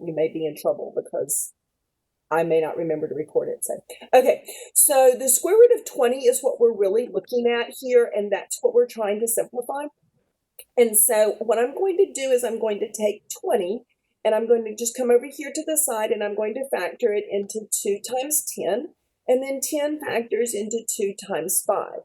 you may be in trouble because I may not remember to record it. So, okay, so the square root of 20 is what we're really looking at here, and that's what we're trying to simplify. And so what I'm going to do is I'm going to take 20, and I'm going to just come over here to the side, and I'm going to factor it into 2 times 10, and then 10 factors into 2 times 5.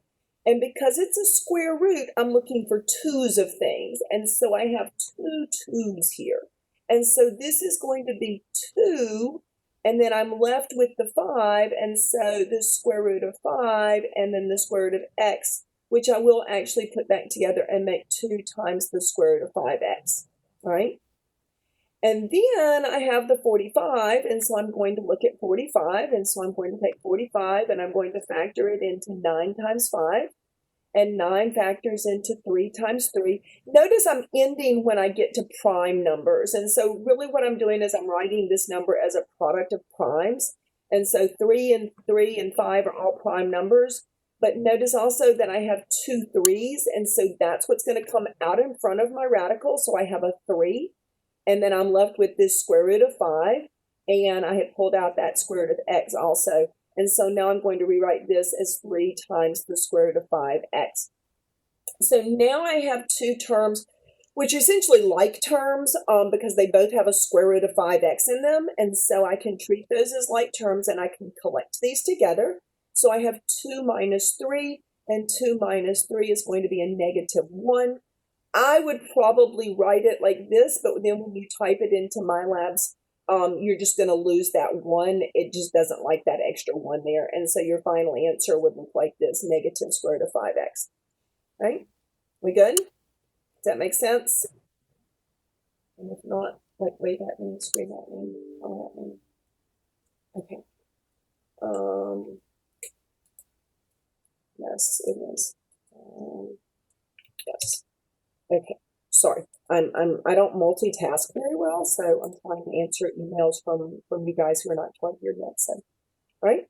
And because it's a square root, I'm looking for 2's of things, and so I have 2 2's here. And so this is going to be 2, and then I'm left with the 5, and so the square root of 5, and then the square root of x, which I will actually put back together and make 2 times the square root of 5x, all right? And then I have the 45, and so I'm going to look at 45, and so I'm going to take 45, and I'm going to factor it into 9 times 5, and 9 factors into 3 times 3. Notice I'm ending when I get to prime numbers, and so really what I'm doing is I'm writing this number as a product of primes, and so 3 and 5 are all prime numbers. But notice also that I have 2 3's, and so that's what's going to come out in front of my radical. So I have a 3, and then I'm left with this square root of 5, and I have pulled out that square root of x also. And so now I'm going to rewrite this as 3 times the square root of 5x. So now I have 2 terms, which are essentially like terms because they both have a square root of 5x in them. And so I can treat those as like terms, and I can collect these together. So I have 2 minus 3, and 2 minus 3 is going to be a negative 1. I would probably write it like this, but then when you type it into MyLabs, you're just going to lose that 1. It just doesn't like that extra 1 there. And so your final answer would look like this, negative square root of 5x. Right? We good? Does that make sense? And if not, like wave at me, scream at me, call at me. Okay. Yes, it is. Yes. Okay. Sorry. I don't multitask very well, so I'm trying to answer emails from you guys who are not quite here yet. So, all right.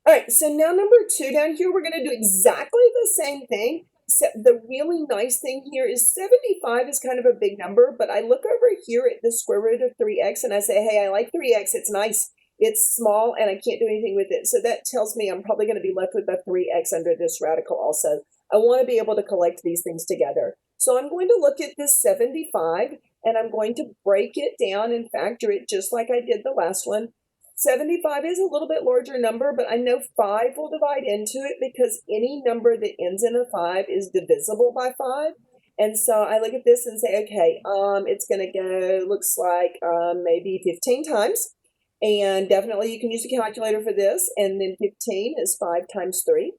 All right. So now number 2 down here, we're going to do exactly the same thing. Except the really nice thing here is 75 is kind of a big number, but I look over here at the square root of 3x and I say, hey, I like 3x. It's nice. It's small, and I can't do anything with it. So that tells me I'm probably going to be left with a 3x under this radical also. I want to be able to collect these things together. So I'm going to look at this 75, and I'm going to break it down and factor it just like I did the last one. 75 is a little bit larger number, but I know 5 will divide into it because any number that ends in a 5 is divisible by 5. And so I look at this and say, okay, it's going to go, looks like maybe 15 times. And definitely you can use a calculator for this. And then 15 is 5 times 3.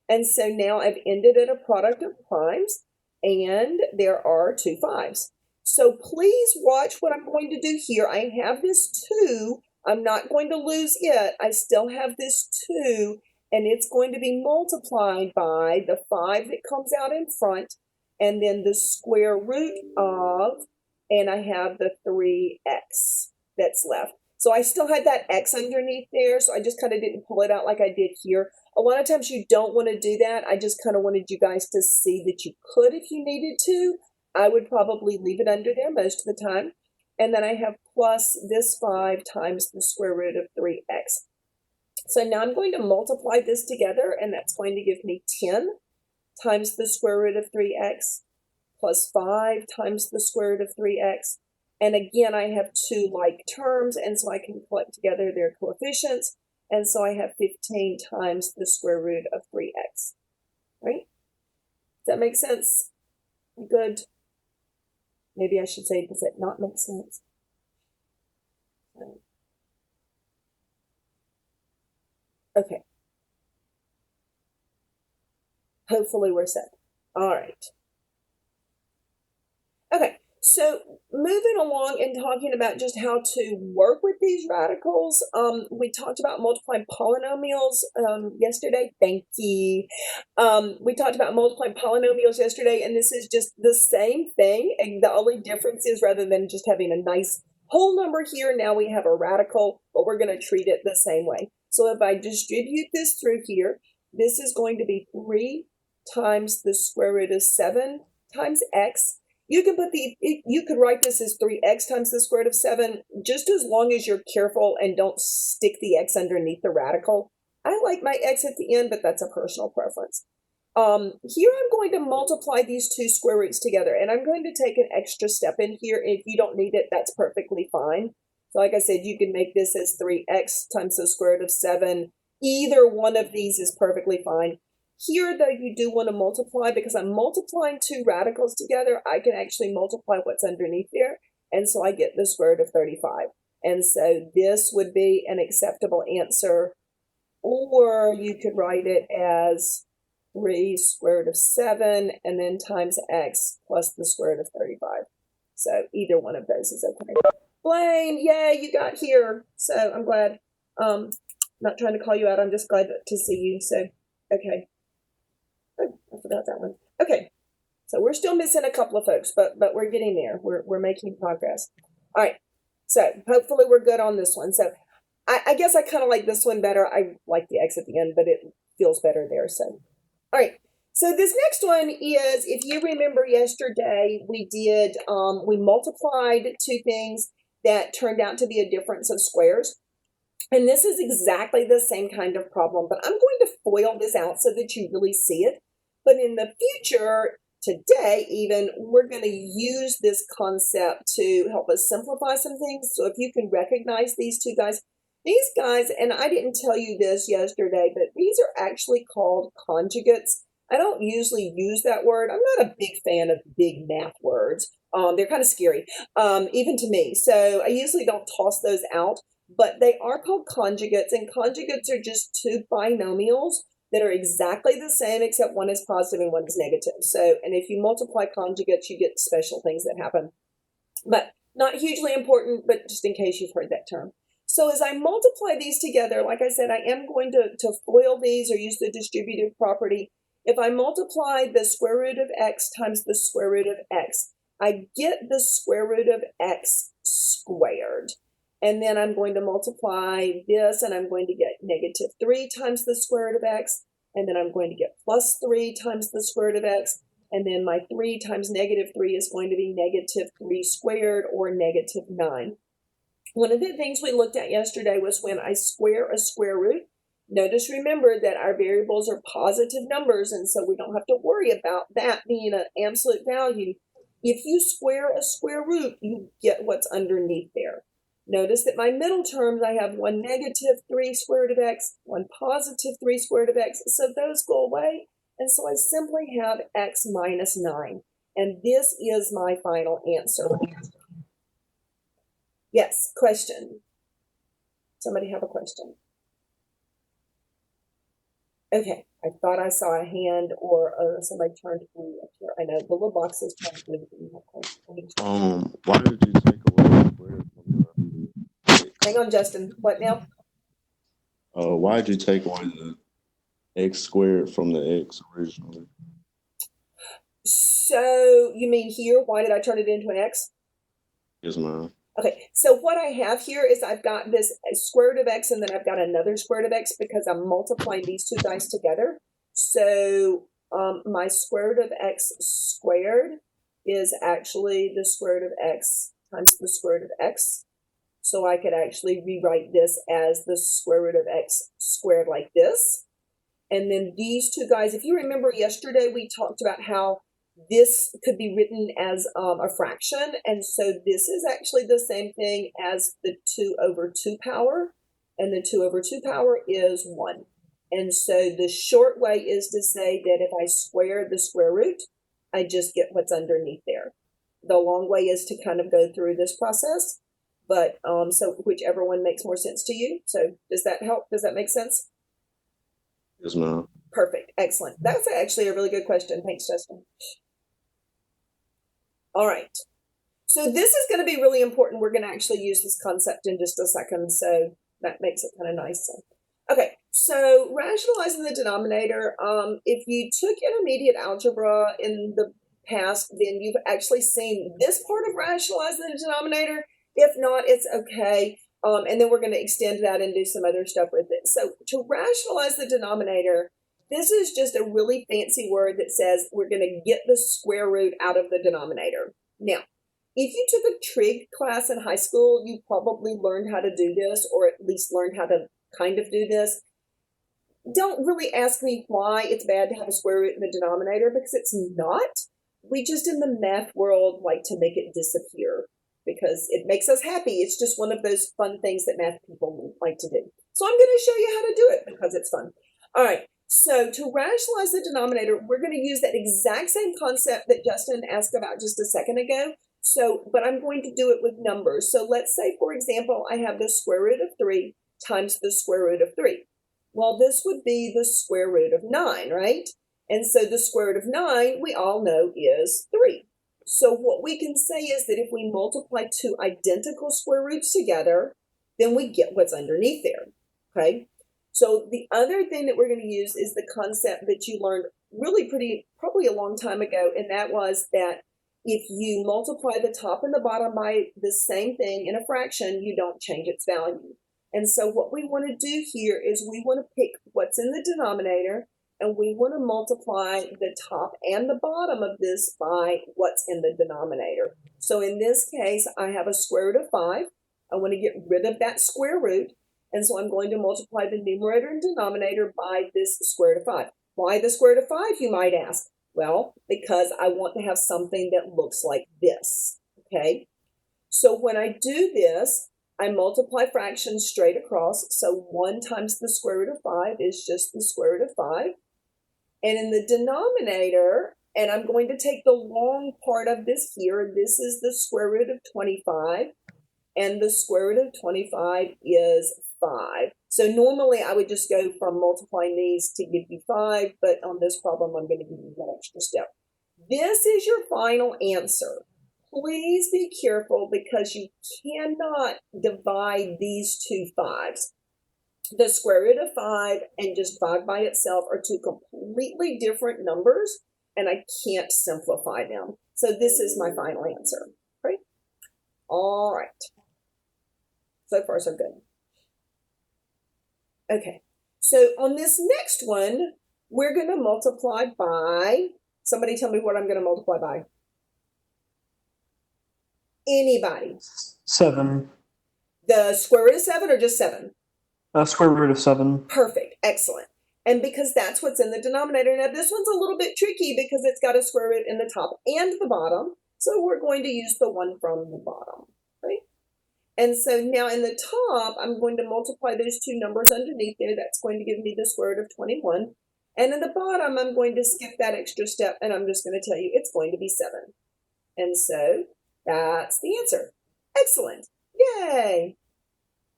And so now I've ended at a product of primes, and there are 2 5's. So please watch what I'm going to do here. I have this 2. I'm not going to lose it. I still have this 2, and it's going to be multiplied by the 5 that comes out in front, and then the square root of, and I have the 3x that's left. So I still had that x underneath there, so I just kind of didn't pull it out like I did here. A lot of times you don't want to do that. I just kind of wanted you guys to see that you could if you needed to. I would probably leave it under there most of the time. And then I have plus this 5 times the square root of 3x. So now I'm going to multiply this together, and that's going to give me 10 times the square root of 3x plus 5 times the square root of 3x. And again, I have 2 like terms, and so I can collect together their coefficients. And so I have 15 times the square root of 3x. Right? Does that make sense? Good. Maybe I should say, does it not make sense? Okay. Hopefully we're set. All right. Okay. So moving along and talking about just how to work with these radicals, we talked about multiplying polynomials yesterday. Thank you. We talked about multiplying polynomials yesterday, and this is just the same thing. And the only difference is rather than just having a nice whole number here, now we have a radical, but we're going to treat it the same way. So if I distribute this through here, this is going to be 3 times the square root of 7 times x. You can put you could write this as 3x times the square root of 7, just as long as you're careful and don't stick the x underneath the radical. I like my x at the end, but that's a personal preference. Here I'm going to multiply these two square roots together, and I'm going to take an extra step in here. If you don't need it, that's perfectly fine. So like I said, you can make this as 3x times the square root of 7. Either one of these is perfectly fine. Here, though, you do want to multiply, because I'm multiplying two radicals together. I can actually multiply what's underneath there, and so I get the square root of 35. And so this would be an acceptable answer, or you could write it as 3 square root of 7, and then times x plus the square root of 35. So either one of those is okay. Blaine, yay, you got here. So I'm glad. Not trying to call you out. I'm just glad to see you. So, okay. Oh, I forgot that one. Okay, so we're still missing a couple of folks, but we're getting there. We're making progress. All right, so hopefully we're good on this one. So I guess I kind of like this one better. I like the x at the end, but it feels better there. So, all right. So this next one is, if you remember yesterday, we multiplied two things that turned out to be a difference of squares. And this is exactly the same kind of problem, but I'm going to FOIL this out so that you really see it. But in the future, today even, we're going to use this concept to help us simplify some things. So if you can recognize these guys, and I didn't tell you this yesterday, but these are actually called conjugates. I don't usually use that word. I'm not a big fan of big math words. They're kind of scary, even to me. So I usually don't toss those out. But they are called conjugates, and conjugates are just two binomials that are exactly the same, except one is positive and one is negative. So, and if you multiply conjugates, you get special things that happen. But not hugely important, but just in case you've heard that term. So as I multiply these together, like I said, I am going to FOIL these or use the distributive property. If I multiply the square root of x times the square root of x, I get the square root of x squared. And then I'm going to multiply this, and I'm going to get negative 3 times the square root of x, and then I'm going to get plus 3 times the square root of x, and then my 3 times negative 3 is going to be negative 3 squared, or negative 9. One of the things we looked at yesterday was when I square a square root. Notice, remember, that our variables are positive numbers, and so we don't have to worry about that being an absolute value. If you square a square root, you get what's underneath there. Notice that my middle terms, I have one negative 3 square root of x, one positive 3 square root of x, so those go away, and so I simply have x minus 9, and this is my final answer. Yes, question. Somebody have a question? Okay, I thought I saw a hand or somebody turned blue up here. I know the little box is turned blue. Why did you take away the square from the Hang on, Justin. What now? why did you take away the x squared from the x originally? So you mean here? Why did I turn it into an x? Yes, ma'am. Okay, so what I have here is I've got this square root of x, and then I've got another square root of x because I'm multiplying these two guys together. So my square root of x squared is actually the square root of x times the square root of x. So I could actually rewrite this as the square root of x squared like this. And then these two guys, if you remember yesterday, we talked about how this could be written as a fraction. And so this is actually the same thing as the 2 over 2 power. And the 2 over 2 power is 1. And so the short way is to say that if I square the square root, I just get what's underneath there. The long way is to kind of go through this process. But so whichever one makes more sense to you. So does that help? Does that make sense? Yes, ma'am. Perfect. Excellent. That's actually a really good question. Thanks, Justin. All right. So this is going to be really important. We're going to actually use this concept in just a second. So that makes it kind of nice. So, okay. So rationalizing the denominator. If you took intermediate algebra in the past, then you've actually seen this part of rationalizing the denominator. If not, it's okay. And then we're going to extend that and do some other stuff with it. So to rationalize the denominator, This is just a really fancy word that says we're going to get the square root out of the denominator. Now, if you took a trig class in high school, you probably learned how to do this, or at least learned how to kind of do this. Don't really ask me why it's bad to have a square root in the denominator, because it's not. We just in the math world like to make it disappear because it makes us happy. It's just one of those fun things that math people like to do. So I'm going to show you how to do it because it's fun. All right. So to rationalize the denominator, we're going to use that exact same concept that Justin asked about just a second ago. But I'm going to do it with numbers. So let's say, for example, I have the square root of 3 times the square root of 3. Well, this would be the square root of 9, right? And so the square root of 9, we all know, is 3. So what we can say is that if we multiply two identical square roots together, then we get what's underneath there, okay? So the other thing that we're going to use is the concept that you learned probably a long time ago, and that was that if you multiply the top and the bottom by the same thing in a fraction, you don't change its value. And so what we want to do here is we want to pick what's in the denominator, and we want to multiply the top and the bottom of this by what's in the denominator. So in this case, I have a square root of 5. I want to get rid of that square root, and so I'm going to multiply the numerator and denominator by this square root of 5. Why the square root of 5, you might ask? Well, because I want to have something that looks like this, okay? So when I do this, I multiply fractions straight across. So 1 times the square root of 5 is just the square root of 5. And in the denominator, and I'm going to take the long part of this here, this is the square root of 25. And the square root of 25 is 5. So normally I would just go from multiplying these to give you 5, but on this problem I'm going to give you one extra step. This is your final answer. Please be careful because you cannot divide these two 5s. The square root of 5 and just 5 by itself are two completely different numbers, and I can't simplify them. So this is my final answer. Right? All right. So far, so good. Okay. So on this next one, we're going to multiply by, somebody tell me what I'm going to multiply by. Anybody? 7. The square root of 7 or just 7? Square root of 7. Perfect. Excellent. And because that's what's in the denominator. Now, this one's a little bit tricky because it's got a square root in the top and the bottom. So we're going to use the one from the bottom, right? And so now in the top, I'm going to multiply those two numbers underneath there. That's going to give me the square root of 21. And in the bottom, I'm going to skip that extra step, and I'm just going to tell you it's going to be 7. And so that's the answer. Excellent. Yay.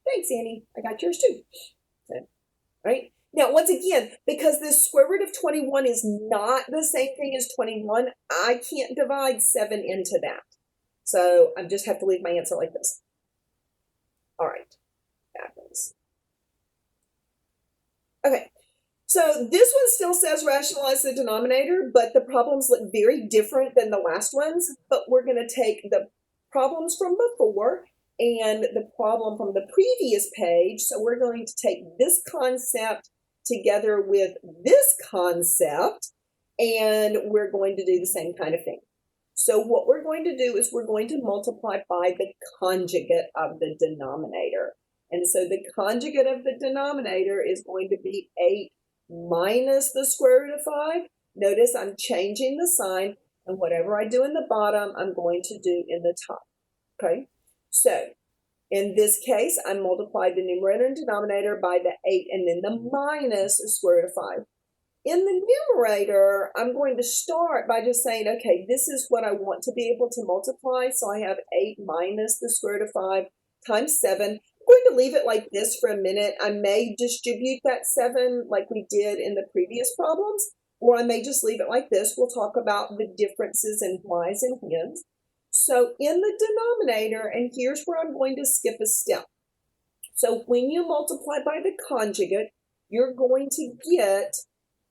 Thanks, Annie. I got yours too. Okay. Right? Now, once again, because this square root of 21 is not the same thing as 21, I can't divide 7 into that. So I just have to leave my answer like this. All right. Backwards. Okay. So this one still says rationalize the denominator, but the problems look very different than the last ones. But we're going to take the problems from before and the problem from the previous page. So we're going to take this concept together with this concept, and we're going to do the same kind of thing. So what we're going to do is we're going to multiply by the conjugate of the denominator. And so the conjugate of the denominator is going to be 8 minus the square root of 5. Notice I'm changing the sign, and whatever I do in the bottom, I'm going to do in the top. Okay? So in this case, I multiply the numerator and denominator by the 8 and then the minus the square root of 5. In the numerator, I'm going to start by just saying, okay, this is what I want to be able to multiply. So I have 8 minus the square root of 5 times 7. I'm going to leave it like this for a minute. I may distribute that 7 like we did in the previous problems, or I may just leave it like this. We'll talk about the differences in whys and whens. So in the denominator, and here's where I'm going to skip a step. So when you multiply by the conjugate, you're going to get,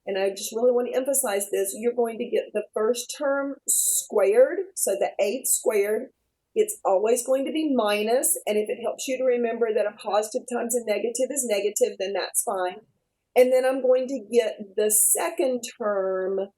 and I just really want to emphasize this, you're going to get the first term squared, so the 8 squared. It's always going to be minus, and if it helps you to remember that a positive times a negative is negative, then that's fine. And then I'm going to get the second term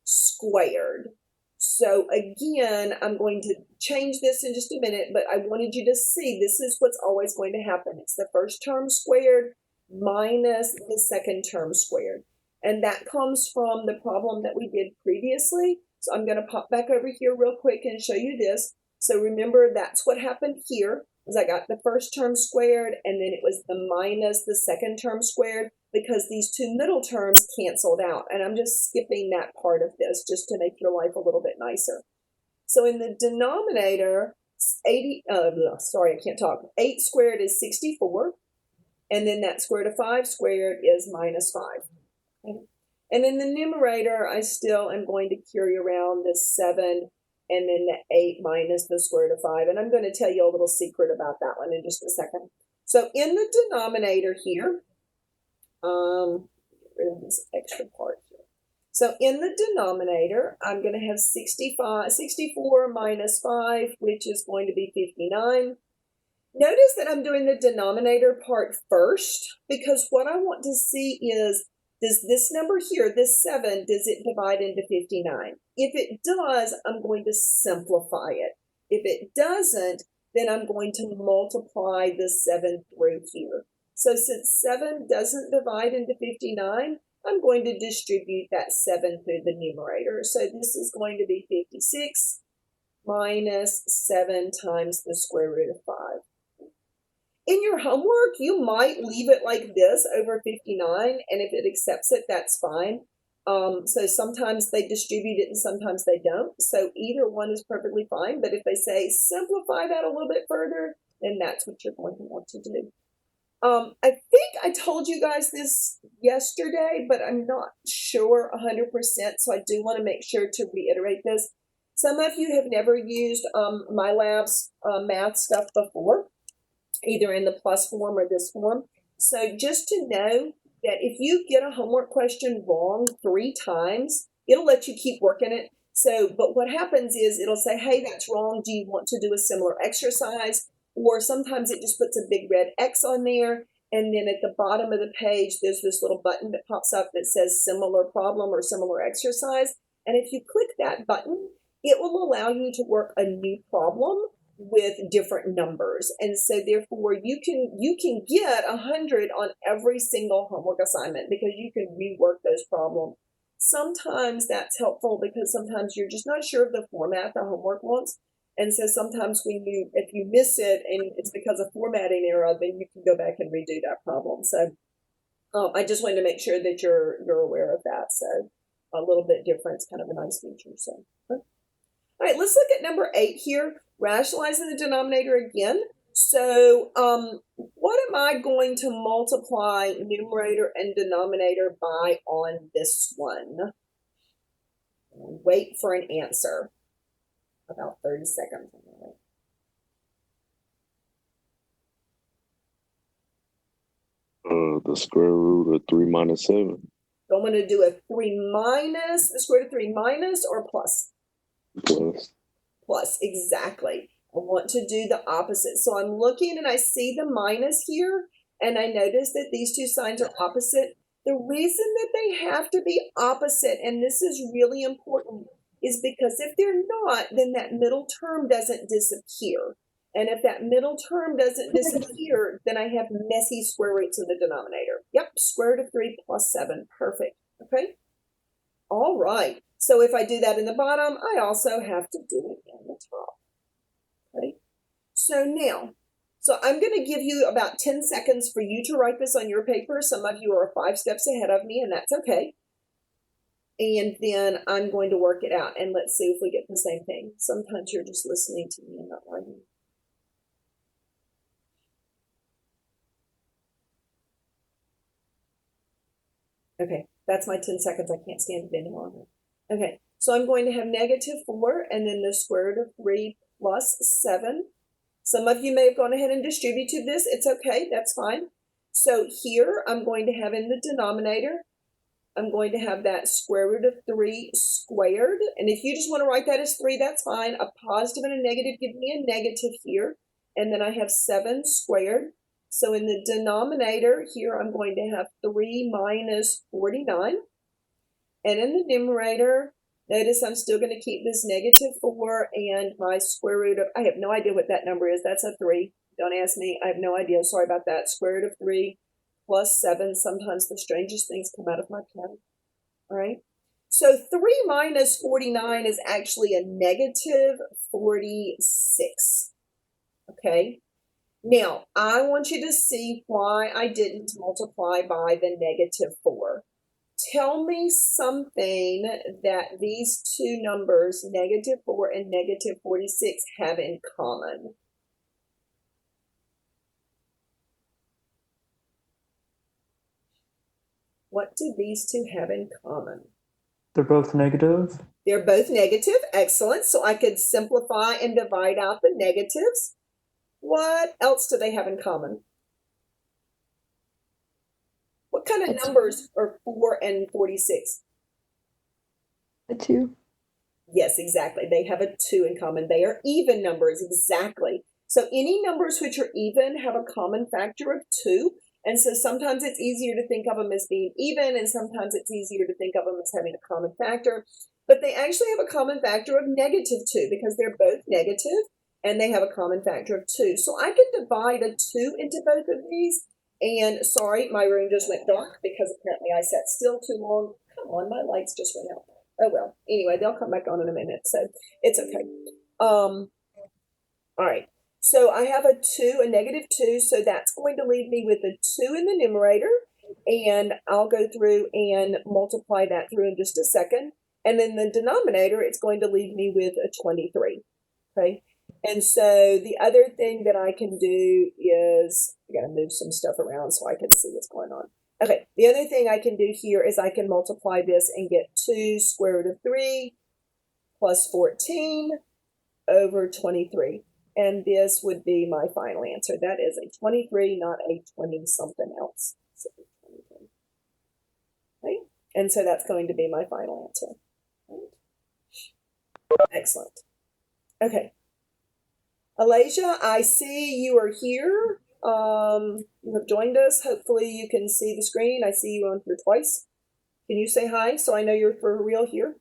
squared. So again, I'm going to change this in just a minute, but I wanted you to see this is what's always going to happen. It's the first term squared minus the second term squared. And that comes from the problem that we did previously. So I'm going to pop back over here real quick and show you this. So remember, that's what happened here, is I got the first term squared, and then it was the minus the second term squared, because these two middle terms canceled out. And I'm just skipping that part of this just to make your life a little bit nicer. So in the denominator, 8 squared is 64. And then that square root of 5 squared is minus 5. Okay? And in the numerator, I still am going to carry around this 7 and then the 8 minus the square root of 5. And I'm going to tell you a little secret about that one in just a second. So in the denominator here, get rid of this extra part here. So in the denominator, I'm going to have 64 minus 5, which is going to be 59. Notice that I'm doing the denominator part first, because what I want to see is, does this number here, this 7, does it divide into 59? If it does, I'm going to simplify it. If it doesn't, then I'm going to multiply the 7 through here. So since 7 doesn't divide into 59, I'm going to distribute that 7 through the numerator. So this is going to be 56 minus 7 times the square root of 5. In your homework, you might leave it like this over 59, and if it accepts it, that's fine. So sometimes they distribute it and sometimes they don't. So either one is perfectly fine, but if they say simplify that a little bit further, then that's what you're going to want to do. I think I told you guys this yesterday, but I'm not sure 100%, so I do want to make sure to reiterate this. Some of you have never used MyLab's math stuff before, either in the plus form or this form. So just to know that if you get a homework question wrong 3 times, it'll let you keep working it. So, but what happens is it'll say, hey, that's wrong. Do you want to do a similar exercise? Or sometimes it just puts a big red X on there. And then at the bottom of the page, there's this little button that pops up that says similar problem or similar exercise. And if you click that button, it will allow you to work a new problem with different numbers. And so therefore you can get 100 on every single homework assignment because you can rework those problems. Sometimes that's helpful because sometimes you're just not sure of the format the homework wants. And so sometimes if you miss it and it's because of formatting error, then you can go back and redo that problem. So I just wanted to make sure that you're aware of that. So a little bit different. It's kind of a nice feature. So, all right, let's look at number 8 here. Rationalizing the denominator again. So what am I going to multiply numerator and denominator by on this one? Wait for an answer. About 30 seconds. The square root of 3 minus 7. So I'm going to do a 3 minus, the square root of 3 minus or plus? Plus. Plus, exactly. I want to do the opposite. So I'm looking and I see the minus here, and I notice that these two signs are opposite. The reason that they have to be opposite, and this is really important, is because if they're not, then that middle term doesn't disappear. And if that middle term doesn't disappear, then I have messy square roots in the denominator. Yep, square root of 3 plus 7. Perfect. Okay? All right. So if I do that in the bottom, I also have to do it in the top. Okay? So now, I'm going to give you about 10 seconds for you to write this on your paper. Some of you are 5 steps ahead of me, and that's okay. And then I'm going to work it out, and let's see if we get the same thing. Sometimes you're just listening to me and not writing. Okay, that's my 10 seconds. I can't stand it any longer. Okay, so I'm going to have negative 4 and then the square root of 3 plus 7. Some of you may have gone ahead and distributed this. It's okay, that's fine. So here I'm going to have in the denominator, I'm going to have that square root of 3 squared. And if you just want to write that as 3, that's fine. A positive and a negative give me a negative here. And then I have 7 squared. So in the denominator here, I'm going to have 3 minus 49. And in the numerator, notice I'm still going to keep this negative 4 and my square root of, I have no idea what that number is. That's a 3. Don't ask me. I have no idea. Sorry about that. Square root of 3 plus 7. Sometimes the strangest things come out of my pen. All right. So 3 minus 49 is actually a negative 46. Okay. Now, I want you to see why I didn't multiply by the negative 4. Tell me something that these two numbers, negative 4 and negative 46, have in common. What do these two have in common? They're both negative. They're both negative. Excellent. So I could simplify and divide out the negatives. What else do they have in common? What kind of numbers are 4 and 46? A 2. Yes, exactly. They have a 2 in common. They are even numbers, exactly. So any numbers which are even have a common factor of 2. And so sometimes it's easier to think of them as being even, and sometimes it's easier to think of them as having a common factor. But they actually have a common factor of negative 2 because they're both negative and they have a common factor of 2. So I can divide a 2 into both of these. And sorry, my room just went dark because apparently I sat still too long. Come on, my lights just went out. Oh well. Anyway, they'll come back on in a minute, so it's okay. All right. So I have a 2, a negative 2, so that's going to leave me with a 2 in the numerator, and I'll go through and multiply that through in just a second. And then the denominator, it's going to leave me with a 23, okay? And so the other thing that I can do is, I gotta move some stuff around so I can see what's going on. Okay, the other thing I can do here is I can multiply this and get 2 square root of 3 plus 14 over 23. And this would be my final answer. That is a 23, not a 20-something else. So 23. Okay? And so that's going to be my final answer. Right? Excellent. Okay. Alasia, I see you are here. You have joined us. Hopefully you can see the screen. I see you on here twice. Can you say hi so I know you're for real here?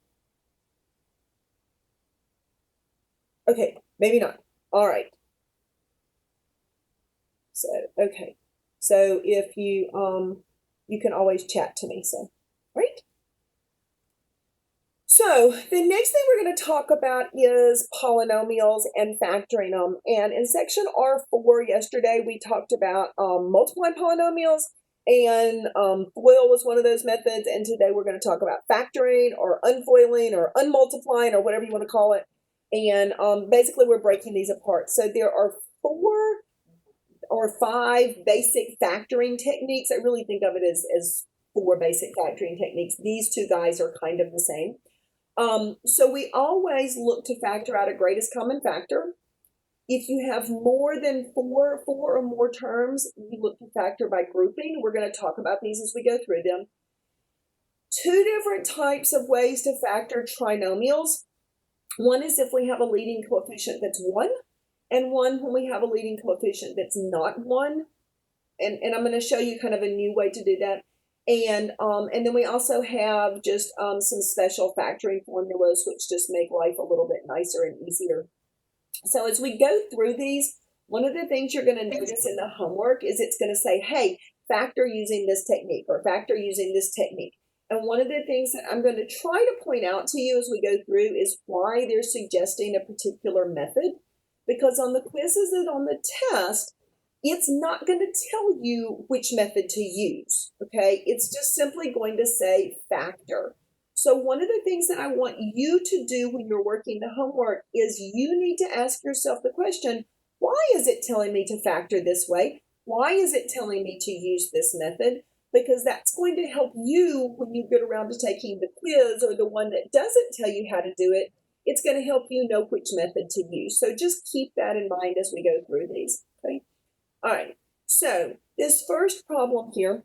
Okay, maybe not. All right. So, okay. So if you, you can always chat to me, so, right? So the next thing we're going to talk about is polynomials and factoring them. And in section R4 yesterday, we talked about multiplying polynomials, and FOIL was one of those methods. And today we're going to talk about factoring or unfoiling or unmultiplying or whatever you want to call it. And basically we're breaking these apart. So there are 4 or 5 basic factoring techniques. I really think of it as 4 basic factoring techniques. These two guys are kind of the same. So we always look to factor out a greatest common factor. If you have more than 4 or more terms, you look to factor by grouping. We're going to talk about these as we go through them. 2 different types of ways to factor trinomials. One is if we have a leading coefficient that's 1, and one when we have a leading coefficient that's not 1. And I'm going to show you kind of a new way to do that. And then we also have just some special factoring formulas which just make life a little bit nicer and easier. So as we go through these, one of the things you're going to notice in the homework is it's going to say, hey, factor using this technique or factor using this technique. And one of the things that I'm going to try to point out to you as we go through is why they're suggesting a particular method. Because on the quizzes and on the test, it's not going to tell you which method to use, okay? It's just simply going to say factor. So one of the things that I want you to do when you're working the homework is you need to ask yourself the question, why is it telling me to factor this way? Why is it telling me to use this method? Because that's going to help you when you get around to taking the quiz or the one that doesn't tell you how to do it. It's going to help you know which method to use. So just keep that in mind as we go through these, okay? All right, so this first problem here,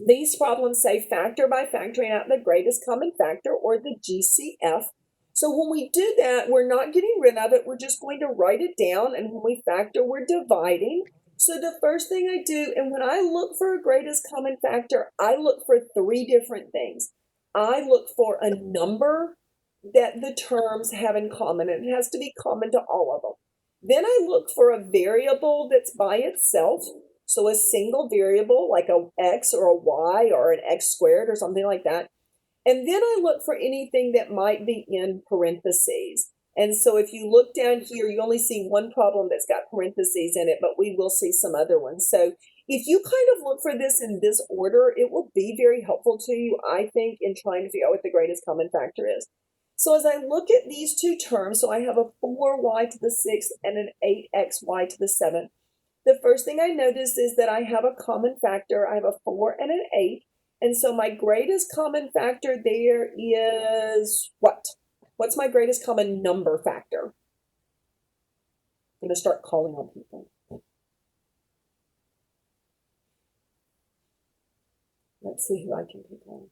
these problems say factor by factoring out the greatest common factor, or the GCF. So when we do that, we're not getting rid of it. We're just going to write it down, and when we factor, we're dividing. So the first thing I do, and when I look for a greatest common factor, I look for three different things. I look for a number that the terms have in common, and it has to be common to all of them. Then I look for a variable that's by itself, so a single variable like a x or a y or an x squared or something like that. And then I look for anything that might be in parentheses. And so if you look down here, you only see one problem that's got parentheses in it, but we will see some other ones. So if you kind of look for this in this order, it will be very helpful to you, I think, in trying to figure out what the greatest common factor is. So as I look at these two terms, so I have a 4y to the 6th and an 8xy to the 7th. The first thing I notice is that I have a common factor. I have a 4 and an 8. And so my greatest common factor there is what? What's my greatest common number factor? I'm going to start calling on people. Let's see who I can pick on.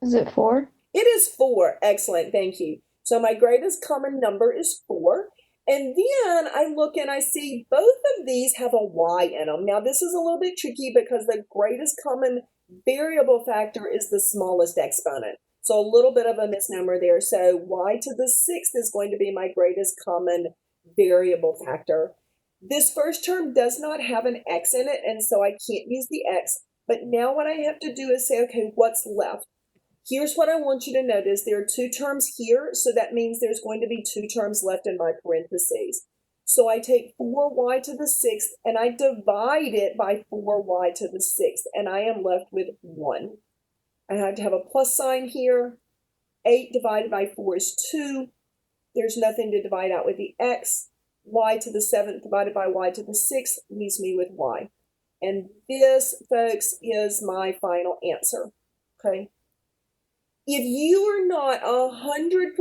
Is it 4? It is 4. Excellent. Thank you. So my greatest common number is 4. And then I look and I see both of these have a y in them. Now this is a little bit tricky because the greatest common variable factor is the smallest exponent. So a little bit of a misnomer there. So y to the 6th is going to be my greatest common variable factor. This first term does not have an x in it, and so I can't use the x. But now what I have to do is say, okay, what's left? Here's what I want you to notice. There are two terms here, so that means there's going to be two terms left in my parentheses. So I take 4y to the 6th, and I divide it by 4y to the 6th, and I am left with 1. I have to have a plus sign here. 8 divided by 4 is 2. There's nothing to divide out with the x. Y to the 7th divided by y to the 6th leaves me with y. And this, folks, is my final answer, okay? If you are not 100%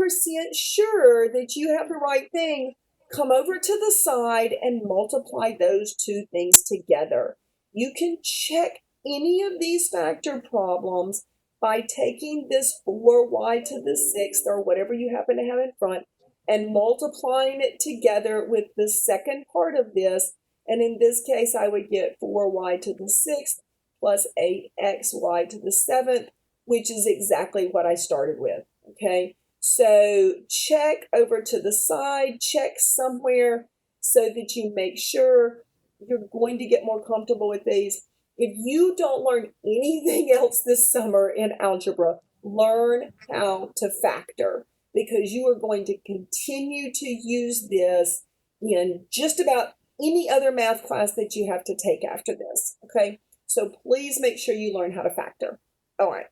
sure that you have the right thing, come over to the side and multiply those two things together. You can check any of these factor problems by taking this 4y to the 6th or whatever you happen to have in front and multiplying it together with the second part of this. And in this case, I would get 4y to the 6th plus 8xy to the 7th, which is exactly what I started with, okay? So check over to the side, check somewhere so that you make sure you're going to get more comfortable with these. If you don't learn anything else this summer in algebra, learn how to factor, because you are going to continue to use this in just about any other math class that you have to take after this, okay? So please make sure you learn how to factor. All right.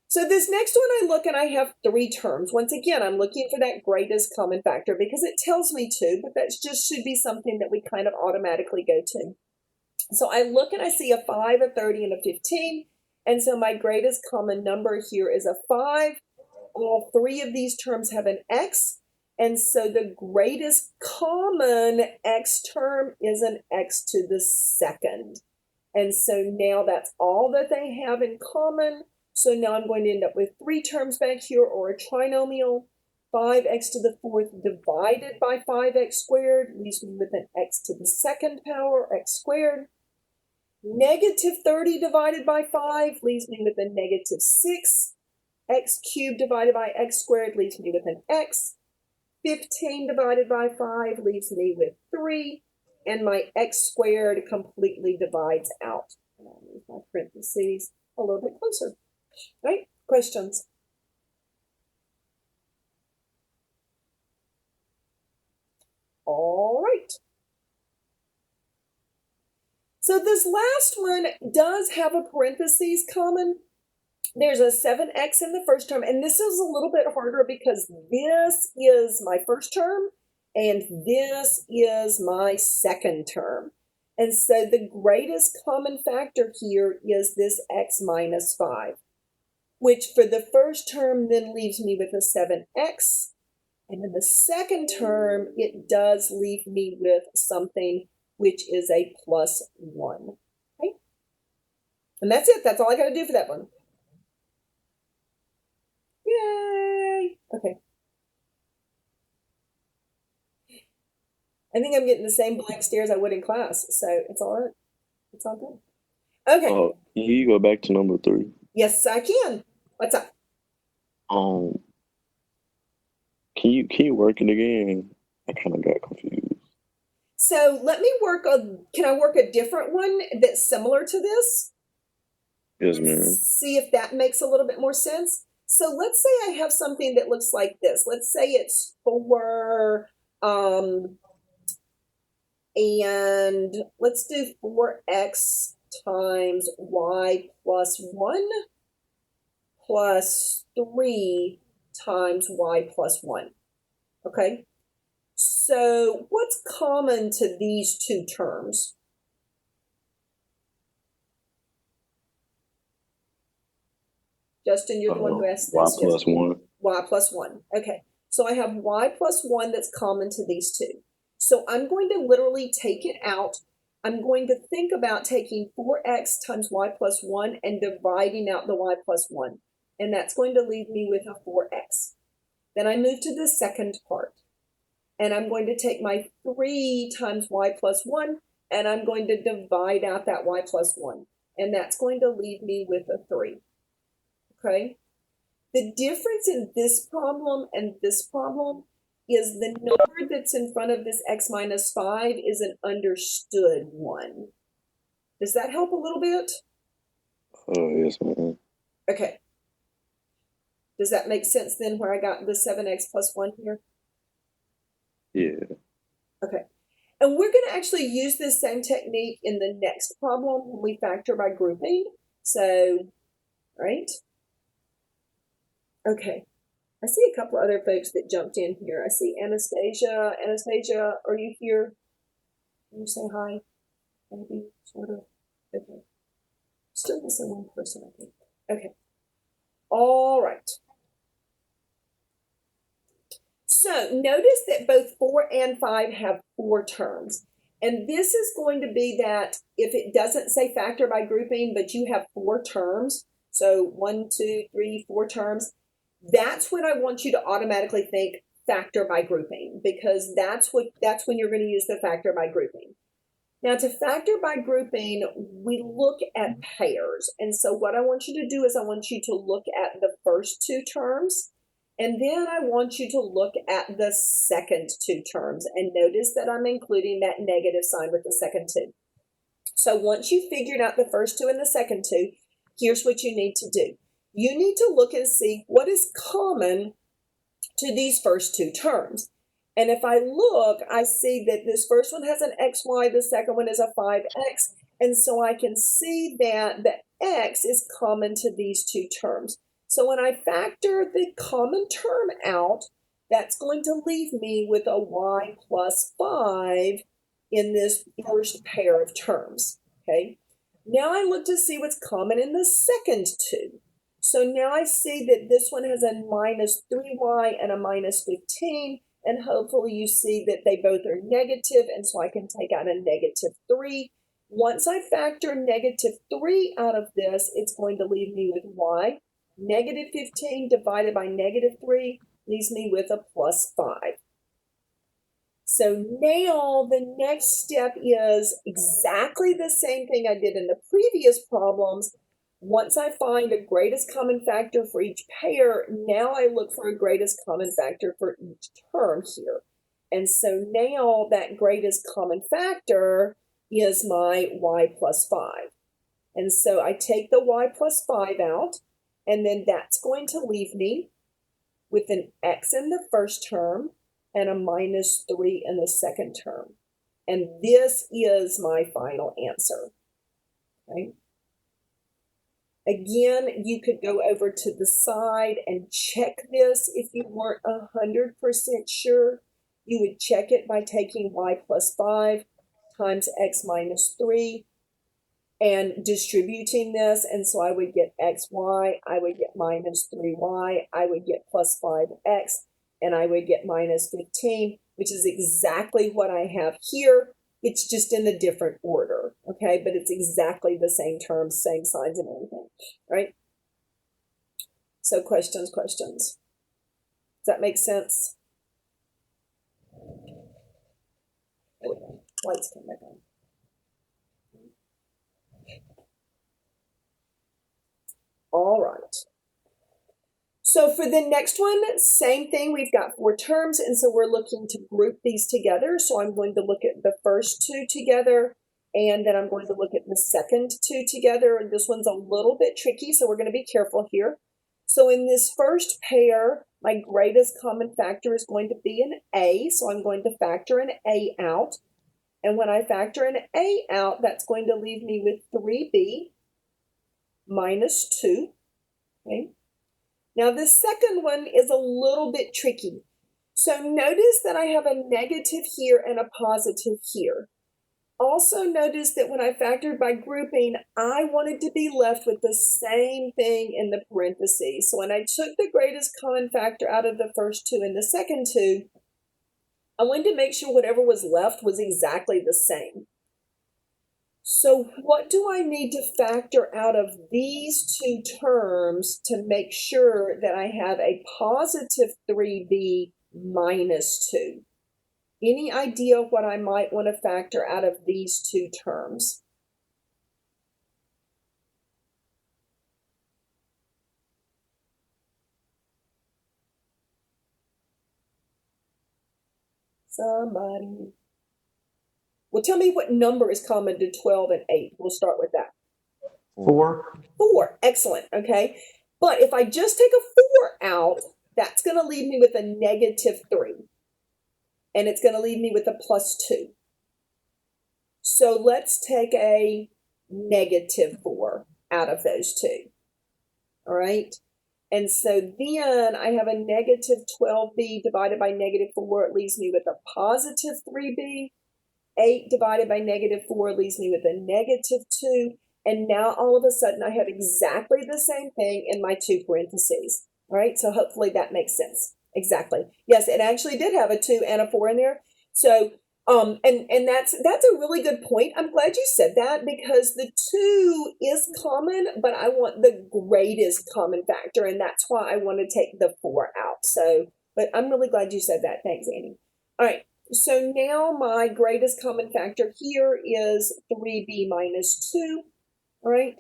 So this next one I look and I have three terms. Once again, I'm looking for that greatest common factor because it tells me to, but that just should be something that we kind of automatically go to. So I look and I see a 5, a 30, and a 15. And so my greatest common number here is a 5. All three of these terms have an x. And so the greatest common x term is an x to the second. And so now that's all that they have in common. So now I'm going to end up with three terms back here, or a trinomial. 5x to the 4th divided by 5x squared leaves me with an x to the second power, x squared. Negative 30 divided by 5 leaves me with a negative 6. X cubed divided by x squared leaves me with an x. 15 divided by 5 leaves me with 3. And my x squared completely divides out. And I'll move my parentheses a little bit closer. Right? Questions? All right. So this last one does have a parentheses common. There's a 7x in the first term, and this is a little bit harder because this is my first term, and this is my second term. And so the greatest common factor here is this x minus 5, which for the first term then leaves me with a 7x. And in the second term, it does leave me with something which is a plus 1. Okay? And that's it. That's all I got to do for that one. Yay! Okay. I think I'm getting the same blank stares I would in class, so it's all right. It's all good. Okay. Oh, you go back to number 3. Yes, I can. What's up? Um, can you work it again? I kind of got confused. So let me can I work a different one that's similar to this? Yes, ma'am. See if that makes a little bit more sense. So let's say I have something that looks like this. Let's say it's 4, and let's do 4x times y plus 1 plus 3 times y plus 1. Okay? So what's common to these two terms? Justin, you're the one who asked Y this. plus 1. Y plus 1. Okay. So I have y plus 1 that's common to these two. So I'm going to literally take it out. I'm going to think about taking 4x times y plus 1 and dividing out the y plus 1. And that's going to leave me with a 4x. Then I move to the second part. And I'm going to take my 3 times y plus 1, and I'm going to divide out that y plus 1. And that's going to leave me with a 3. Okay? The difference in this problem and this problem is the number that's in front of this x minus 5 is an understood one. Does that help a little bit? Yes, ma'am. Okay. Does that make sense then where I got the 7x plus 1 here? Yeah. Okay. And we're going to actually use this same technique in the next problem when we factor by grouping. So, right? Okay. I see a couple other folks that jumped in here. I see Anastasia. Anastasia, are you here? Can you say hi? Maybe, sort of. Okay. Still missing one person, I think. Okay. All right. So notice that both 4 and 5 have 4 terms. And this is going to be that if it doesn't say factor by grouping, but you have 4 terms, so 1, 2, 3, 4 terms, that's when I want you to automatically think factor by grouping, because that's when you're going to use the factor by grouping. Now, to factor by grouping, we look at pairs. And so what I want you to do is I want you to look at the first 2 terms, and then I want you to look at the second 2 terms. And notice that I'm including that negative sign with the second 2. So once you've figured out the first 2 and the second 2, here's what you need to do. You need to look and see what is common to these first 2 terms. And if I look, I see that this first one has an xy, the second one is a 5x. And so I can see that the x is common to these 2 terms. So when I factor the common term out, that's going to leave me with a y plus 5 in this first pair of terms. Okay. Now I look to see what's common in the second 2. So now I see that this one has a minus 3y and a minus 15, and hopefully you see that they both are negative, and so I can take out a negative 3. Once I factor negative 3 out of this, it's going to leave me with y. Negative 15 divided by negative 3 leaves me with a plus 5. So now the next step is exactly the same thing I did in the previous problems. Once I find a greatest common factor for each pair, now I look for a greatest common factor for each term here. And so now that greatest common factor is my y plus 5. And so I take the y plus 5 out, and then that's going to leave me with an x in the first term and a minus 3 in the second term. And this is my final answer. Okay. Again, you could go over to the side and check this. If you weren't 100% sure, you would check it by taking y plus 5 times x minus 3 and distributing this. And so I would get xy, I would get minus 3y, I would get plus 5x, and I would get minus 15, which is exactly what I have here. It's just in a different order, okay? But it's exactly the same terms, same signs and everything, right? So questions? Does that make sense? There we go. Lights come back on. All right. So for the next one, same thing. We've got 4 terms, and so we're looking to group these together. So I'm going to look at the first 2 together, and then I'm going to look at the second 2 together. And this one's a little bit tricky, so we're going to be careful here. So in this first pair, my greatest common factor is going to be an A, so I'm going to factor an A out. And when I factor an A out, that's going to leave me with 3B minus 2, okay? Now, the second one is a little bit tricky. So notice that I have a negative here and a positive here. Also notice that when I factored by grouping, I wanted to be left with the same thing in the parentheses. So when I took the greatest common factor out of the first 2 and the second 2, I wanted to make sure whatever was left was exactly the same. So what do I need to factor out of these 2 terms to make sure that I have a positive 3b minus 2? Any idea what I might want to factor out of these 2 terms? Somebody. Well, tell me what number is common to 12 and 8. We'll start with that. 4. 4. Excellent. Okay. But if I just take a 4 out, that's going to leave me with a negative 3. And it's going to leave me with a plus 2. So let's take a negative 4 out of those 2. All right. And so then I have a negative 12b divided by negative 4. It leaves me with a positive 3b. 8 divided by negative 4 leaves me with a negative 2. And now all of a sudden I have exactly the same thing in my 2 parentheses. All right, so hopefully that makes sense. Exactly. Yes, it actually did have a 2 and a 4 in there. So, and that's a really good point. I'm glad you said that because the 2 is common, but I want the greatest common factor, and that's why I want to take the 4 out. So, but I'm really glad you said that. Thanks, Annie. All right. So now my greatest common factor here is 3b minus 2, all right?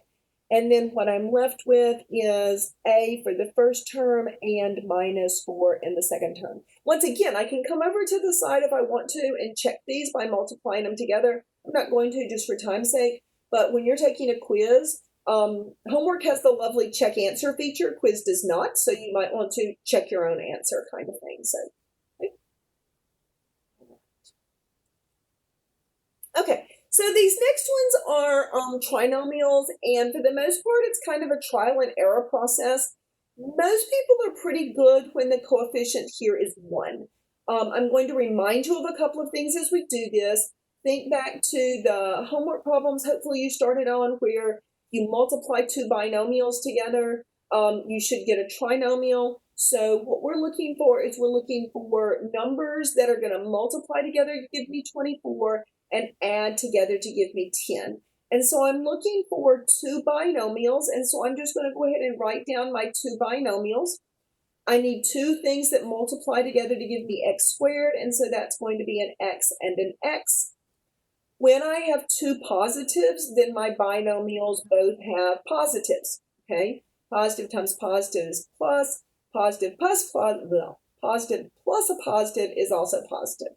And then what I'm left with is a for the first term and minus 4 in the second term. Once again, I can come over to the side if I want to and check these by multiplying them together. I'm not going to just for time's sake, but when you're taking a quiz, homework has the lovely check answer feature, quiz does not, so you might want to check your own answer kind of thing. So. Okay, so these next ones are trinomials, and for the most part, it's kind of a trial and error process. Most people are pretty good when the coefficient here is 1. I'm going to remind you of a couple of things as we do this. Think back to the homework problems, hopefully you started on, where you multiply 2 binomials together. You should get a trinomial. So what we're looking for is we're looking for numbers that are going to multiply together to give me 24 and add together to give me 10. And so I'm looking for 2 binomials, and so I'm just going to go ahead and write down my 2 binomials. I need 2 things that multiply together to give me x squared, and so that's going to be an x and an x. When I have 2 positives, then my binomials both have positives, okay? Positive times positive is plus, positive plus positive plus a positive is also positive.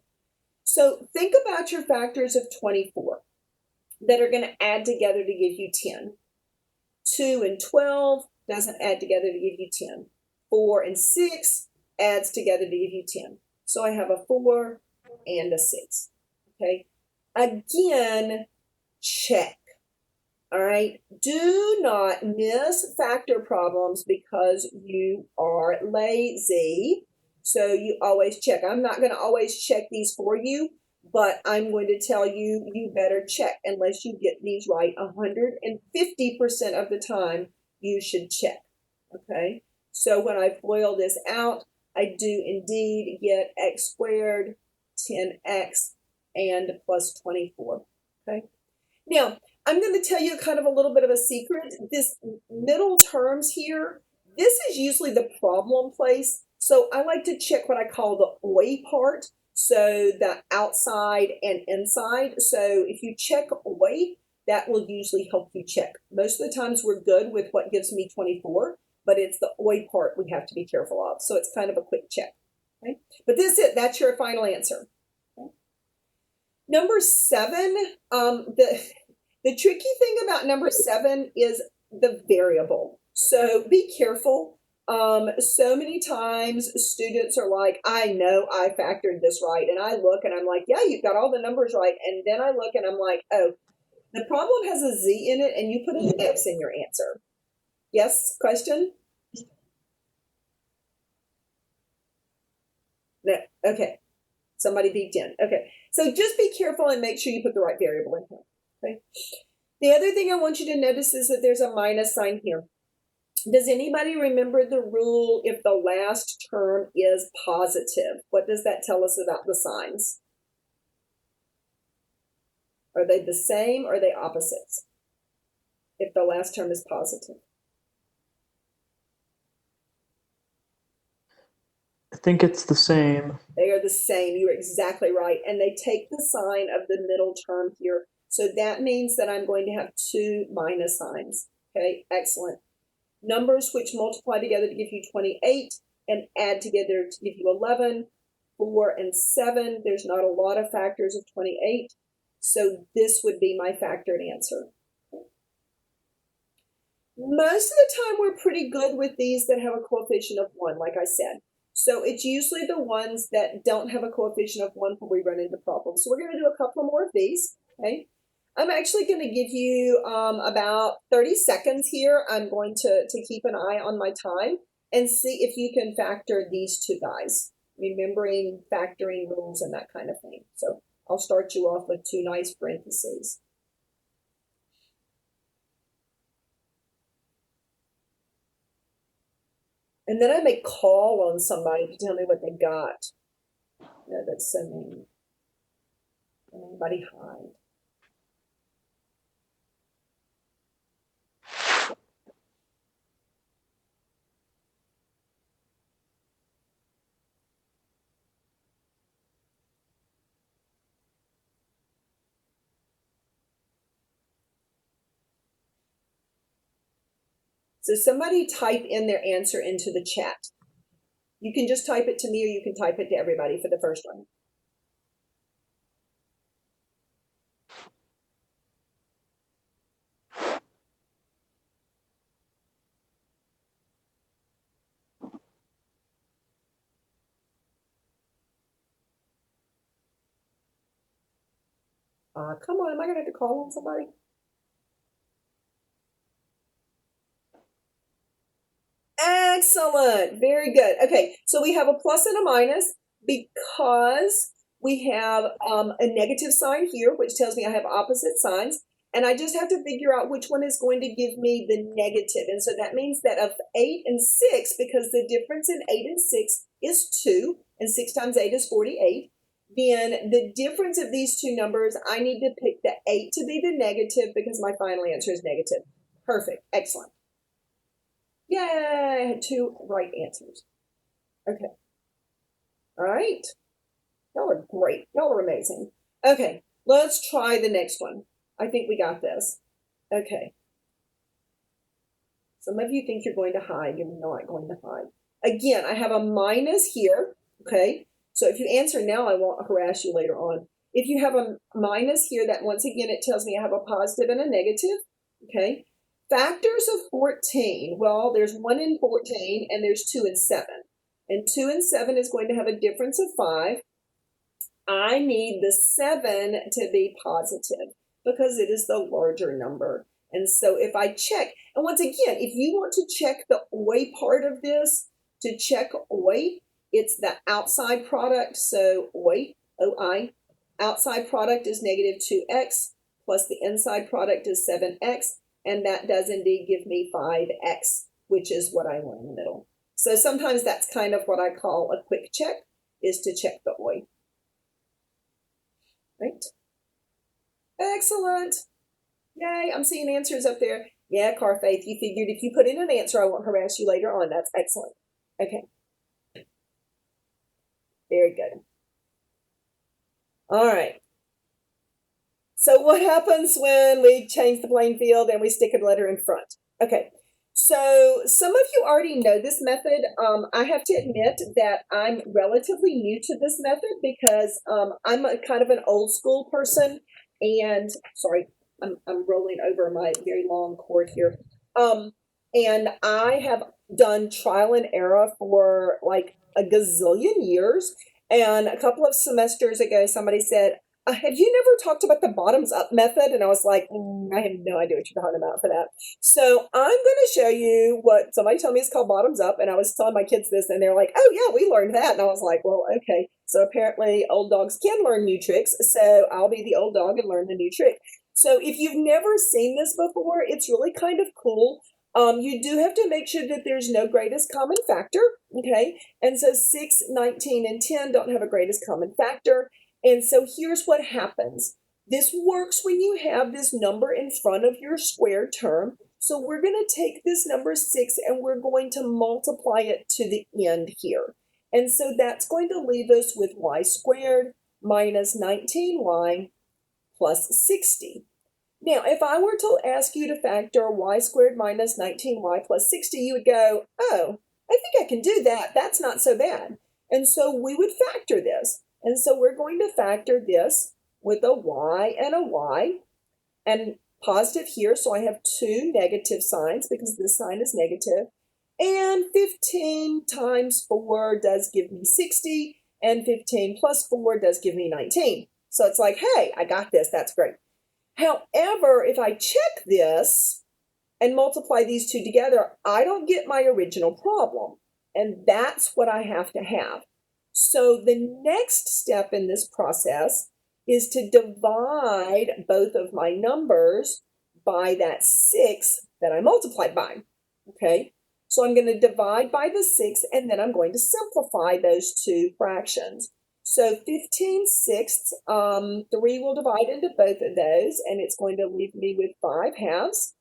So think about your factors of 24 that are going to add together to give you 10. 2 and 12 doesn't add together to give you 10. 4 and 6 adds together to give you 10. So I have a 4 and a 6. Okay. Again, check. All right. Do not miss factor problems because you are lazy. So you always check. I'm not going to always check these for you, but I'm going to tell you, you better check unless you get these right 150% of the time, you should check. Okay. So when I FOIL this out, I do indeed get x squared, 10x, and plus 24. Okay. Now, I'm going to tell you kind of a little bit of a secret. This middle terms here, this is usually the problem place. So I like to check what I call the OI part. So the outside and inside. So if you check OI, that will usually help you check. Most of the times we're good with what gives me 24, but it's the OI part we have to be careful of. So it's kind of a quick check. Okay? But this is it. That's your final answer. Okay? Number 7, the tricky thing about number 7 is the variable. So be careful. So many times students are like, I know I factored this right. And I look and I'm like, yeah, you've got all the numbers right. And then I look and I'm like, oh, the problem has a Z in it and you put an X in your answer. Yes, question? No, okay. Somebody beeped in. Okay, so just be careful and make sure you put the right variable in here. Okay. The other thing I want you to notice is that there's a minus sign here. Does anybody remember the rule if the last term is positive? What does that tell us about the signs? Are they the same or are they opposites? If the last term is positive. I think it's the same. They are the same. You're exactly right. And they take the sign of the middle term here. So that means that I'm going to have 2 minus signs. Okay, excellent. Numbers which multiply together to give you 28 and add together to give you 11, 4 and 7. There's not a lot of factors of 28. So this would be my factored answer. Most of the time we're pretty good with these that have a coefficient of 1, like I said. So it's usually the ones that don't have a coefficient of 1 where we run into problems. So we're going to do a couple more of these, okay? I'm actually going to give you about 30 seconds here. I'm going to keep an eye on my time and see if you can factor these 2 guys, remembering factoring rules and that kind of thing. So I'll start you off with 2 nice parentheses. And then I may call on somebody to tell me what they got. No, that's so mean. Anybody hide? So somebody type in their answer into the chat. You can just type it to me or you can type it to everybody for the first one. Come on, am I going to have to call on somebody? Excellent. Very good. Okay, so we have a plus and a minus because we have a negative sign here, which tells me I have opposite signs. And I just have to figure out which one is going to give me the negative. And so that means that of 8 and 6, because the difference in 8 and 6 is 2, and 6 times 8 is 48, then the difference of these 2 numbers, I need to pick the 8 to be the negative because my final answer is negative. Perfect. Excellent. Yay! I had 2 right answers. Okay. All right. Y'all are great. Y'all are amazing. Okay, let's try the next one. I think we got this. Okay. Some of you think you're going to hide. You're not going to hide. Again, I have a minus here. Okay. So if you answer now, I won't harass you later on. If you have a minus here, that once again, it tells me I have a positive and a negative. Okay. Factors of 14. Well, there's 1 in 14 and there's 2 in 7. And 2 and 7 is going to have a difference of 5. I need the 7 to be positive because it is the larger number. And so if I check, and once again, if you want to check the OI part of this, to check OI, it's the outside product. So OI, OI, outside product is negative 2x plus the inside product is 7x. And that does indeed give me 5x, which is what I want in the middle. So sometimes that's kind of what I call a quick check, is to check the OI. Right? Excellent. Yay, I'm seeing answers up there. Yeah, Carfaith, you figured if you put in an answer, I won't harass you later on. That's excellent. Okay. Very good. All right. So what happens when we change the playing field and we stick a letter in front? Okay. So some of you already know this method. I have to admit that I'm relatively new to this method because I'm a kind of an old school person. And sorry, I'm rolling over my very long cord here. And I have done trial and error for like a gazillion years. And a couple of semesters ago, somebody said, have you never talked about the bottoms up method? And I was like, I have no idea what you're talking about for that. So I'm going to show you what somebody told me is called bottoms up. And I was telling my kids this and they're like, oh yeah, we learned that. And I was like, well, okay. So apparently old dogs can learn new tricks. So I'll be the old dog and learn the new trick. So if you've never seen this before, it's really kind of cool. You do have to make sure that there's no greatest common factor. Okay. And so 6, 19, and 10 don't have a greatest common factor. And so here's what happens. This works when you have this number in front of your squared term. So we're going to take this number 6 and we're going to multiply it to the end here. And so that's going to leave us with y squared minus 19y plus 60. Now, if I were to ask you to factor y squared minus 19y plus 60, you would go, oh, I think I can do that. That's not so bad. And so we would factor this. And so we're going to factor this with a y and a y and positive here. So I have 2 negative signs because this sign is negative. And 15 times 4 does give me 60. And 15 plus 4 does give me 19. So it's like, hey, I got this. That's great. However, if I check this and multiply these two together, I don't get my original problem. And that's what I have to have. So the next step in this process is to divide both of my numbers by that 6 that I multiplied by. Okay, so I'm going to divide by the 6 and then I'm going to simplify those two fractions. So 15/6, 3 will divide into both of those and it's going to leave me with 5 halves.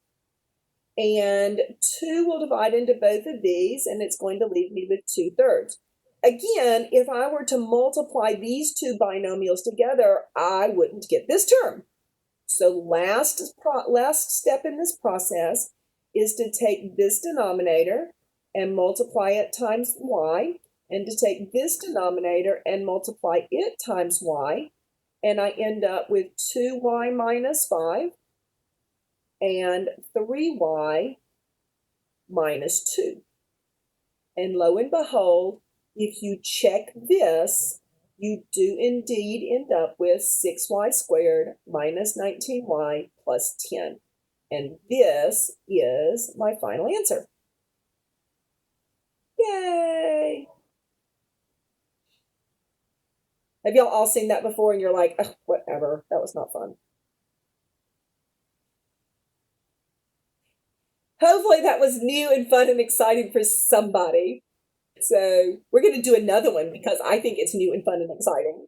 And 2 will divide into both of these and it's going to leave me with 2/3. Again, if I were to multiply these two binomials together, I wouldn't get this term. So last step in this process is to take this denominator and multiply it times y, and to take this denominator and multiply it times y, and I end up with 2y minus 5 and 3y minus 2. And lo and behold, if you check this, you do indeed end up with 6y squared minus 19y plus 10. And this is my final answer. Yay! Have y'all all seen that before and you're like, oh, whatever, that was not fun. Hopefully that was new and fun and exciting for somebody. So we're going to do another one because I think it's new and fun and exciting.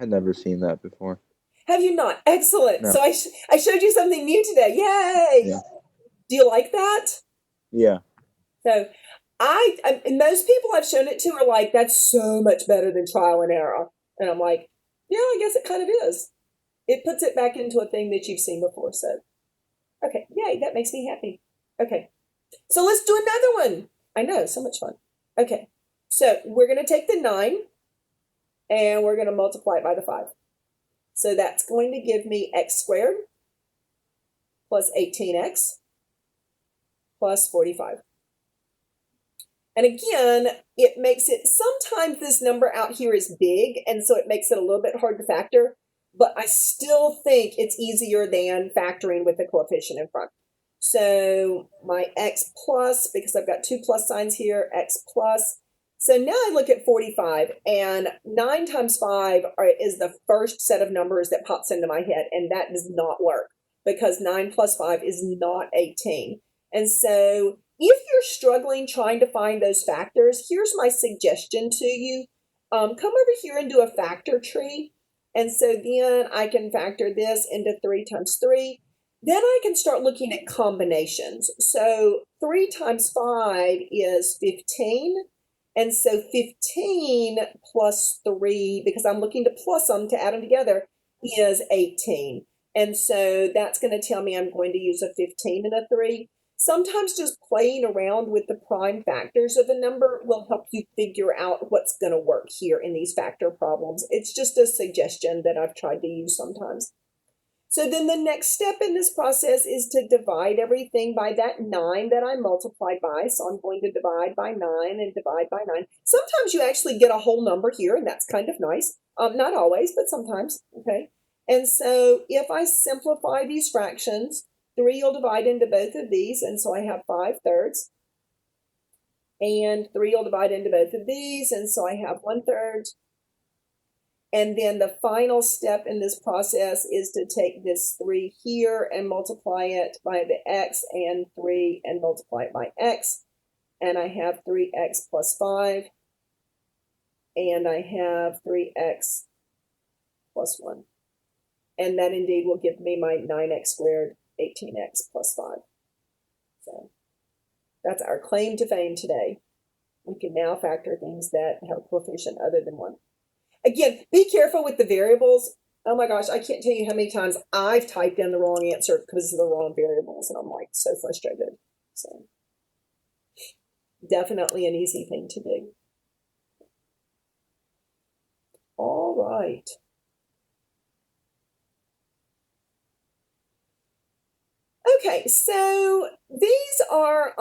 I'd never seen that before. Have you not? Excellent. No. So I showed you something new today. Yay! Yeah. Do you like that? Yeah. So and most people I've shown it to are like, that's so much better than trial and error. And I'm like, yeah, I guess it kind of is. It puts it back into a thing that you've seen before. So, okay, yay, that makes me happy. Okay, so let's do another one. I know, so much fun. Okay, so we're going to take the 9 and we're going to multiply it by the 5. So that's going to give me x squared plus 18x plus 45. And again, it makes it, sometimes this number out here is big, and so it makes it a little bit hard to factor, but I still think it's easier than factoring with the coefficient in front. So my x plus, because I've got 2 plus signs here, x plus. So now I look at 45, and 9 times 5 is the first set of numbers that pops into my head, and that does not work, because 9 plus 5 is not 18. And so if you're struggling trying to find those factors, here's my suggestion to you. Come over here and do a factor tree. And so then I can factor this into 3 times 3. Then I can start looking at combinations. So 3 times 5 is 15. And so 15 plus 3, because I'm looking to plus them to add them together, is 18. And so that's going to tell me I'm going to use a 15 and a 3. Sometimes just playing around with the prime factors of a number will help you figure out what's going to work here in these factor problems. It's just a suggestion that I've tried to use sometimes. So then the next step in this process is to divide everything by that 9 that I multiplied by. So I'm going to divide by 9 and divide by 9. Sometimes you actually get a whole number here, and that's kind of nice. Not always, but sometimes, okay? And so if I simplify these fractions, 3 will divide into both of these, and so I have 5/3. And 3 will divide into both of these, and so I have 1/3. And then the final step in this process is to take this 3 here and multiply it by the x, and 3 and multiply it by x. And I have 3x plus 5. And I have 3x plus 1. And that indeed will give me my 9x squared, 18x plus 5. So that's our claim to fame today. We can now factor things that have a coefficient other than 1. Again, be careful with the variables. Oh my gosh, I can't tell you how many times I've typed in the wrong answer because of the wrong variables, and I'm like so frustrated. So definitely an easy thing to do. All right. Okay, so these are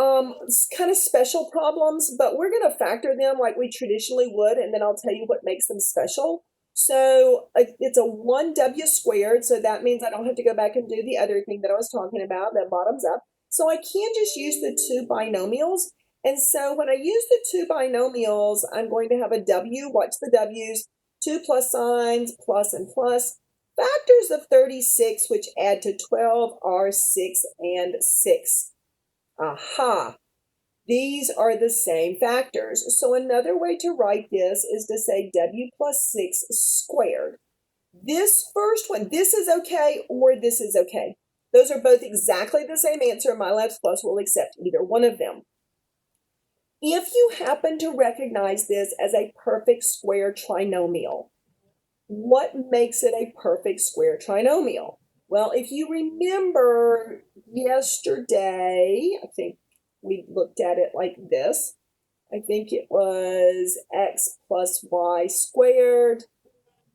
kind of special problems, but we're going to factor them like we traditionally would, and then I'll tell you what makes them special. So it's a 1w squared, so that means I don't have to go back and do the other thing that I was talking about, that bottoms up. So I can just use the two binomials. And so when I use the two binomials, I'm going to have a w, watch the w's, two plus signs, plus and plus. Factors of 36, which add to 12, are 6 and 6. Aha! These are the same factors. So another way to write this is to say w plus 6 squared. This first one, this is okay or this is okay. Those are both exactly the same answer. My Labs Plus will accept either one of them. If you happen to recognize this as a perfect square trinomial, what makes it a perfect square trinomial? Well, if you remember yesterday, I think we looked at it like this. I think it was x plus y squared,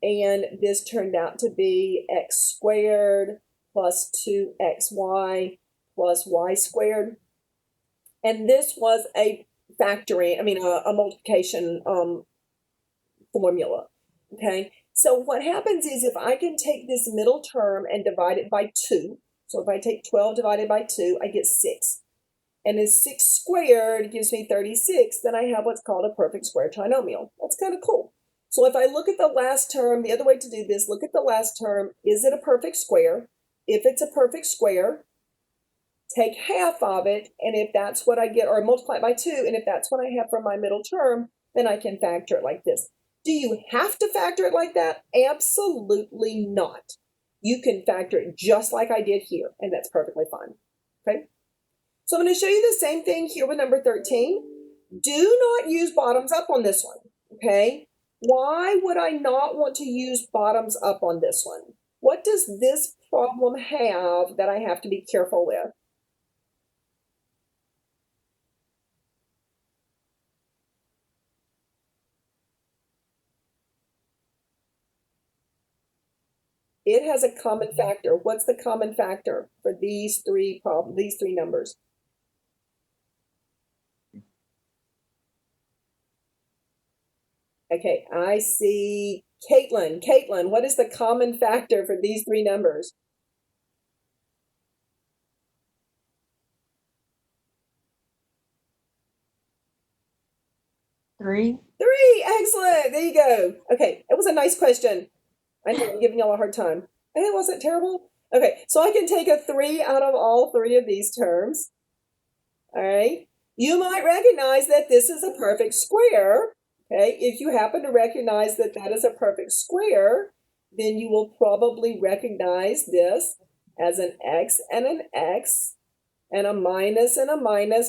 and this turned out to be x squared plus 2xy plus y squared. And this was a factoring, a multiplication formula, okay? So what happens is if I can take this middle term and divide it by 2, so if I take 12 divided by 2, I get 6. And as 6 squared gives me 36, then I have what's called a perfect square trinomial. That's kind of cool. So if I look at the last term, the other way to do this, look at the last term. Is it a perfect square? If it's a perfect square, take half of it, and if that's what I get, or multiply it by 2, and if that's what I have from my middle term, then I can factor it like this. Do you have to factor it like that? Absolutely not. You can factor it just like I did here, and that's perfectly fine. Okay? So I'm going to show you the same thing here with number 13. Do not use bottoms up on this one. Okay? Why would I not want to use bottoms up on this one? What does this problem have that I have to be careful with? It has a common factor. What's the common factor for these three numbers? Okay, I see Caitlin. Caitlin, what is the common factor for these three numbers? 3. 3. Excellent. There you go. Okay, it was a nice question. I know I'm giving y'all a hard time. And it wasn't terrible. Okay, so I can take a 3 out of all 3 of these terms. All right. You might recognize that this is a perfect square. Okay, if you happen to recognize that that is a perfect square, then you will probably recognize this as an x and an x and a minus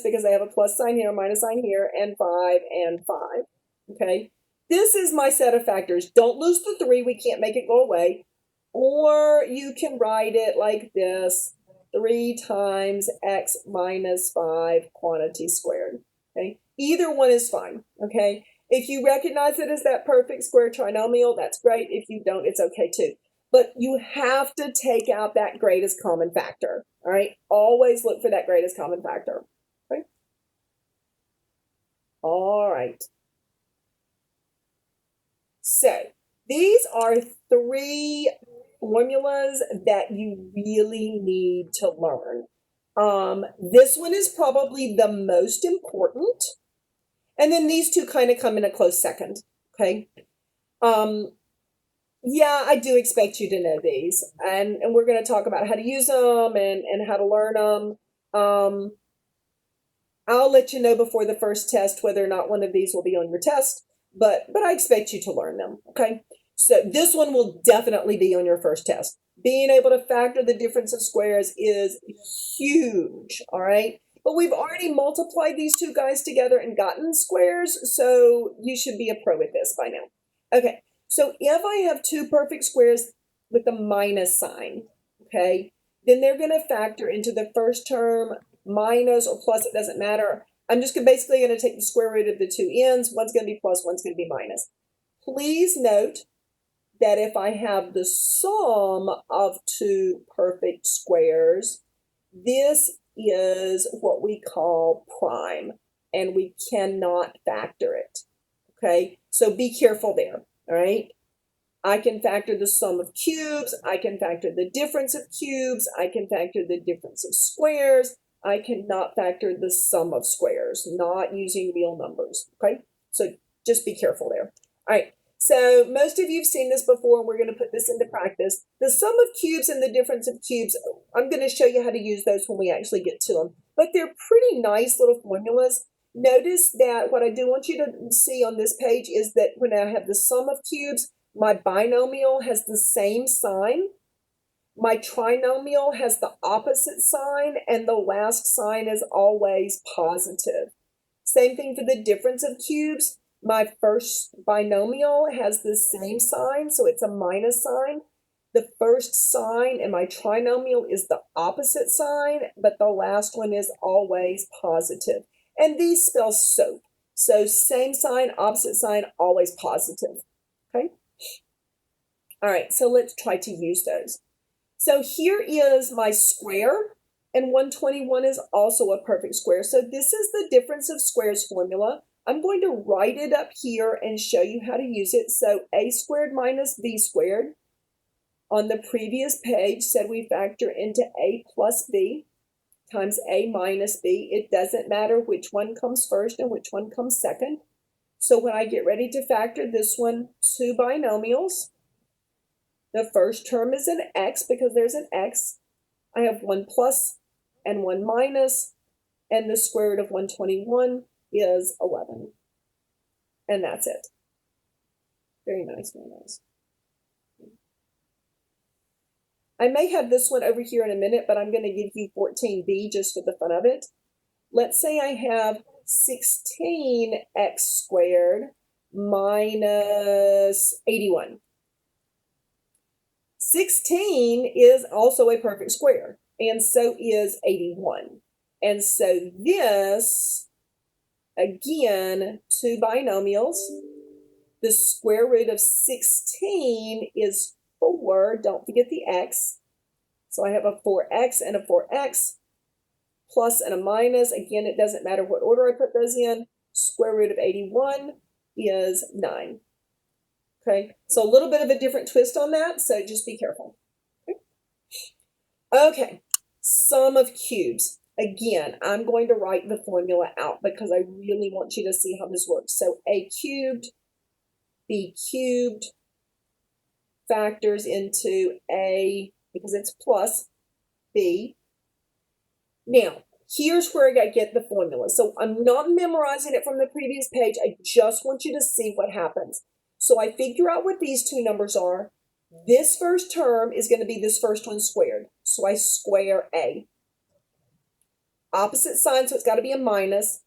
because I have a plus sign here, a minus sign here, and 5 and 5. Okay, this is my set of factors. Don't lose the 3. We can't make it go away. Or you can write it like this: 3 times x minus 5 quantity squared. Okay, either one is fine. Okay, if you recognize it as that perfect square trinomial, that's great. If you don't, it's okay too. But you have to take out that greatest common factor. All right, always look for that greatest common factor. Okay, all right. So these are 3 formulas that you really need to learn. This one is probably the most important. And then these 2 kind of come in a close second. Okay. Yeah, I do expect you to know these. And we're going to talk about how to use them and how to learn them. I'll let you know before the first test whether or not one of these will be on your test. But I expect you to learn them. Okay. So this one will definitely be on your first test. Being able to factor the difference of squares is huge, all right? But we've already multiplied these 2 guys together and gotten squares, so you should be a pro at this by now. Okay, so if I have 2 perfect squares with a minus sign, okay, then they're going to factor into the first term, minus or plus, it doesn't matter. I'm just basically going to take the square root of the 2 ends. One's going to be plus, one's going to be minus. Please note that if I have the sum of 2 perfect squares, this is what we call prime, and we cannot factor it. Okay, so be careful there. All right, I can factor the sum of cubes, I can factor the difference of cubes, I can factor the difference of squares. I cannot factor the sum of squares, not using real numbers. Okay, so just be careful there. All right. So most of you have seen this before, and we're going to put this into practice. The sum of cubes and the difference of cubes, I'm going to show you how to use those when we actually get to them. But they're pretty nice little formulas. Notice that what I do want you to see on this page is that when I have the sum of cubes, my binomial has the same sign. My trinomial has the opposite sign, and the last sign is always positive. Same thing for the difference of cubes. My first binomial has the same sign, so it's a minus sign. The first sign in my trinomial is the opposite sign, but the last one is always positive. And these spell soap. So same sign, opposite sign, always positive. Okay? All right, so let's try to use those. So here is my square, and 121 is also a perfect square. So this is the difference of squares formula. I'm going to write it up here and show you how to use it. So a squared minus b squared on the previous page said we factor into a plus b times a minus b. It doesn't matter which one comes first and which one comes second. So when I get ready to factor this one, 2 binomials, the first term is an x because there's an x. I have 1 plus and 1 minus, and the square root of 121 is 11. And that's it. Very nice, very nice. I may have this one over here in a minute, but I'm going to give you 14b just for the fun of it. Let's say I have 16x squared minus 81. 16 is also a perfect square, and so is 81. And so this, again, 2 binomials. The square root of 16 is 4. Don't forget the x. So I have a 4x and a 4x, plus and a minus. Again, it doesn't matter what order I put those in. Square root of 81 is 9. Okay, so a little bit of a different twist on that, so just be careful. Okay, sum of cubes. Again, I'm going to write the formula out because I really want you to see how this works. So a cubed, b cubed factors into a, because it's plus b. Now, here's where I get the formula. So I'm not memorizing it from the previous page. I just want you to see what happens. So I figure out what these 2 numbers are. This first term is going to be this first one squared. So I square a. opposite sign, so it's got to be a minus.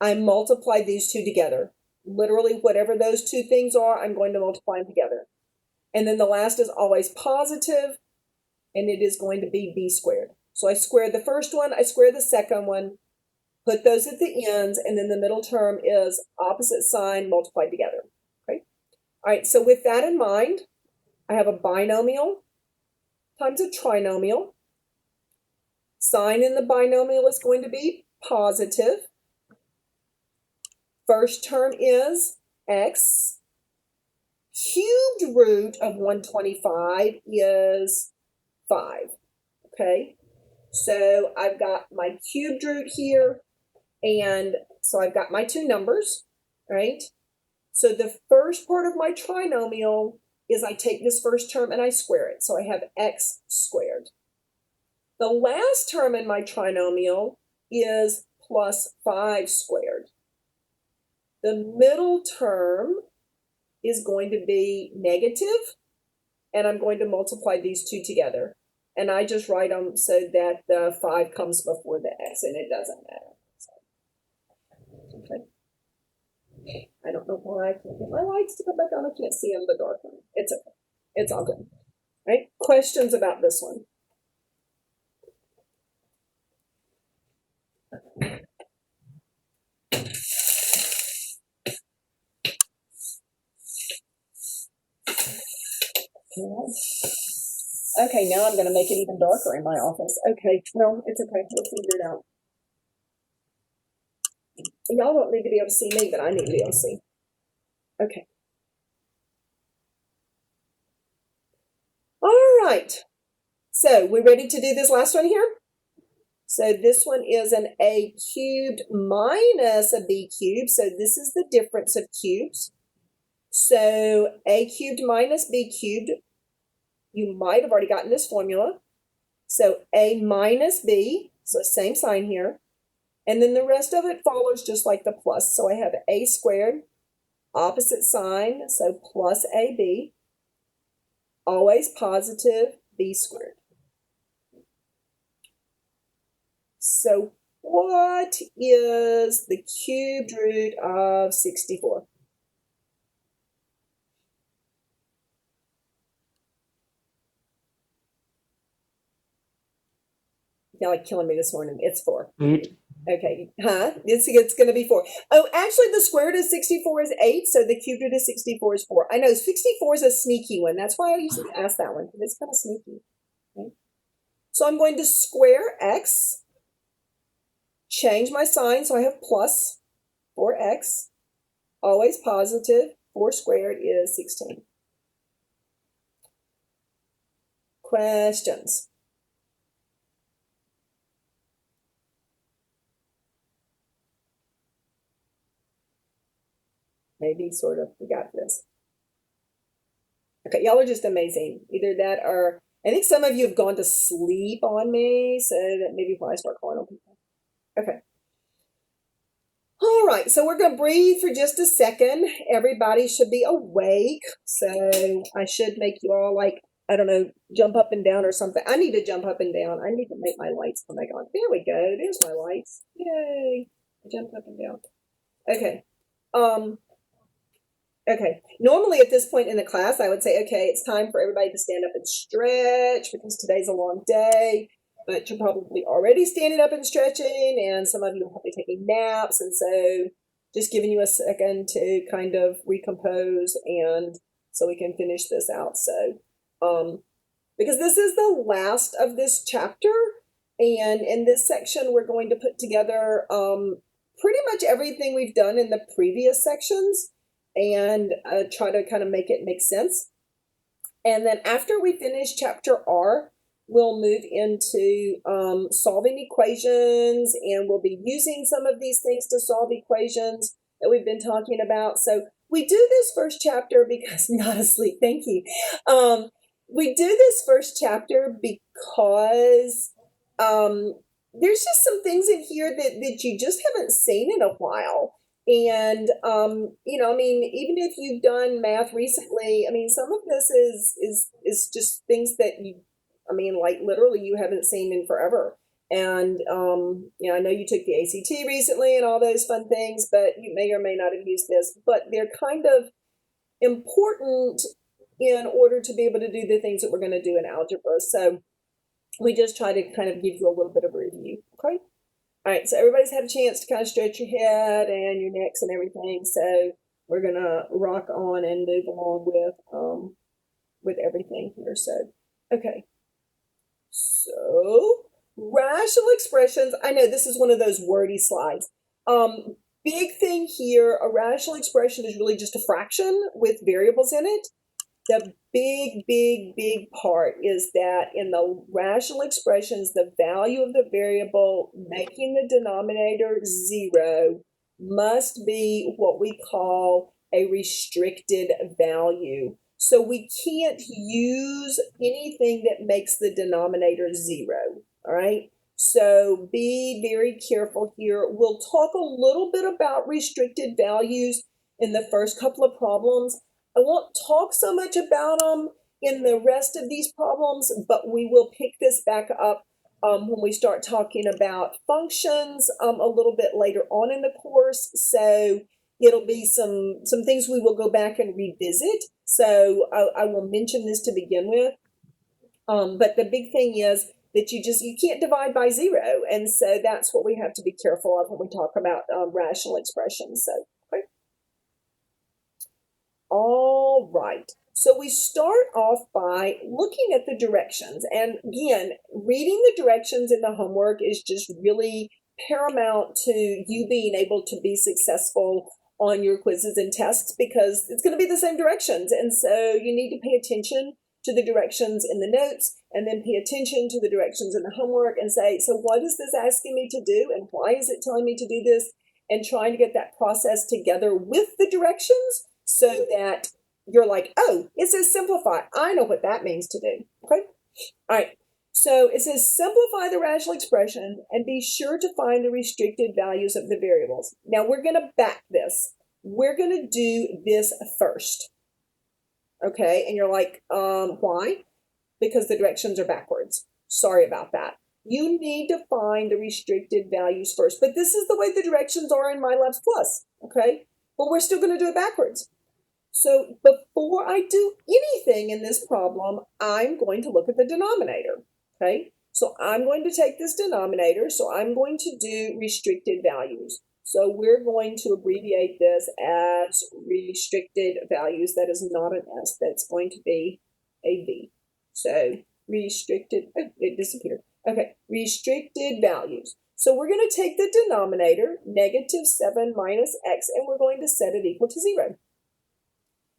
I multiply these two together. Literally, whatever those two things are, I'm going to multiply them together. And then the last is always positive, and it is going to be b squared. So I square the first one, I square the second one, put those at the ends, and then the middle term is opposite sign multiplied together. Okay. All right, so with that in mind, I have a binomial times a trinomial. Sign in the binomial is going to be positive. First term is x. Cubed root of 125 is 5. Okay, so I've got my cubed root here, and so I've got my two numbers, right? So the first part of my trinomial is I take this first term and I square it. So I have x squared. The last term in my trinomial is plus 5 squared. The middle term is going to be negative, and I'm going to multiply these two together. And I just write them so that the 5 comes before the x, and it doesn't matter. So, okay. I don't know why I can't get my lights to come back on. I can't see in the dark one. It's okay. It's all good. Right? Questions about this one? Okay, now I'm going to make it even darker in my office. Okay, well, it's okay. We'll figure it out. Y'all don't need to be able to see me, but I need to be able to see. Okay. All right. So, we ready to do this last one here? So, this one is an a cubed minus a b cubed. So, this is the difference of cubes. So, a cubed minus b cubed, you might have already gotten this formula. So, a minus b, so same sign here. And then the rest of it follows just like the plus. So I have a squared, opposite sign, so plus ab, always positive, b squared. So what is the cubed root of 64? Y'all like killing me this morning. It's 4. 8. Okay, It's going to be 4. Oh, actually, the square root of 64 is 8, so the cubed root of 64 is 4. I know 64 is a sneaky one. That's why I usually ask that one, because it's kind of sneaky. Okay. So I'm going to square x, change my sign, so I have plus 4x, always positive. 4 squared is 16. Questions? Maybe sort of, we got this. Okay, y'all are just amazing. Either that or, I think some of you have gone to sleep on me, so that maybe why I start calling on people. Okay. All right, so we're going to breathe for just a second. Everybody should be awake, so I should make you all like, I don't know, jump up and down or something. I need to jump up and down. I need to make my lights come back on. There we go. There's my lights. Yay. I jumped up and down. Okay. Okay, normally at this point in the class, I would say, okay, it's time for everybody to stand up and stretch because today's a long day, but you're probably already standing up and stretching, and some of you are probably taking naps, and so just giving you a second to kind of recompose and so we can finish this out. So, because this is the last of this chapter, and in this section, we're going to put together pretty much everything we've done in the previous sections and try to kind of make it make sense. And then after we finish chapter R, we'll move into solving equations, and we'll be using some of these things to solve equations that we've been talking about. So we do this first chapter because, not asleep, thank you. We do this first chapter because there's just some things in here that you just haven't seen in a while. And, you know, I mean, even if you've done math recently, I mean, some of this is just things that you, I mean, like literally you haven't seen in forever. And, you know, I know you took the ACT recently and all those fun things, but you may or may not have used this, but they're kind of important in order to be able to do the things that we're going to do in algebra. So we just try to kind of give you a little bit of a review. Okay. All right. So everybody's had a chance to kind of stretch your head and your necks and everything. So we're going to rock on and move along with everything here. So, okay. So rational expressions. I know this is one of those wordy slides. Big thing here, a rational expression is really just a fraction with variables in it. The big part is that in the rational expressions, the value of the variable making the denominator 0 must be what we call a restricted value. So we can't use anything that makes the denominator 0, all right? So be very careful here. We'll talk a little bit about restricted values in the first couple of problems. I won't talk so much about them in the rest of these problems, but we will pick this back up when we start talking about functions a little bit later on in the course. So it'll be some things we will go back and revisit. So I will mention this to begin with. But the big thing is that you can't divide by 0. And so that's what we have to be careful of when we talk about rational expressions. So, okay. All right. So we start off by looking at the directions. And again, reading the directions in the homework is just really paramount to you being able to be successful on your quizzes and tests, because it's going to be the same directions. And so you need to pay attention to the directions in the notes, and then pay attention to the directions in the homework and say, so what is this asking me to do, and why is it telling me to do this? And trying to get that process together with the directions so that you're like, oh, it says simplify. I know what that means to do. Okay. All right. So it says simplify the rational expression and be sure to find the restricted values of the variables. Now we're going to back this. We're going to do this first. Okay. And you're like, why? Because the directions are backwards. Sorry about that. You need to find the restricted values first. But this is the way the directions are in MyLabs Plus. Okay. But we're still going to do it backwards. So before I do anything in this problem, I'm going to look at the denominator, okay? So I'm going to take this denominator, so I'm going to do restricted values. So we're going to abbreviate this as restricted values. That is not an S, that's going to be a V. So restricted, oh, it disappeared. Okay, restricted values. So we're going to take the denominator, -7 minus x, and we're going to set it equal to 0.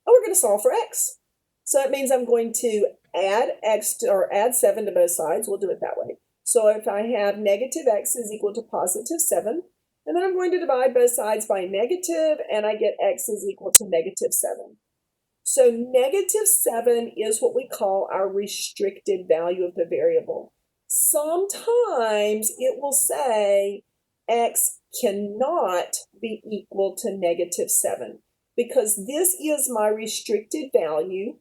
And we're going to solve for x. So it means I'm going to add x to, or add 7 to both sides. We'll do it that way. So if I have -x is equal to +7, and then I'm going to divide both sides by negative, and I get x is equal to -7. So -7 is what we call our restricted value of the variable. Sometimes it will say x cannot be equal to -7. Because this is my restricted value,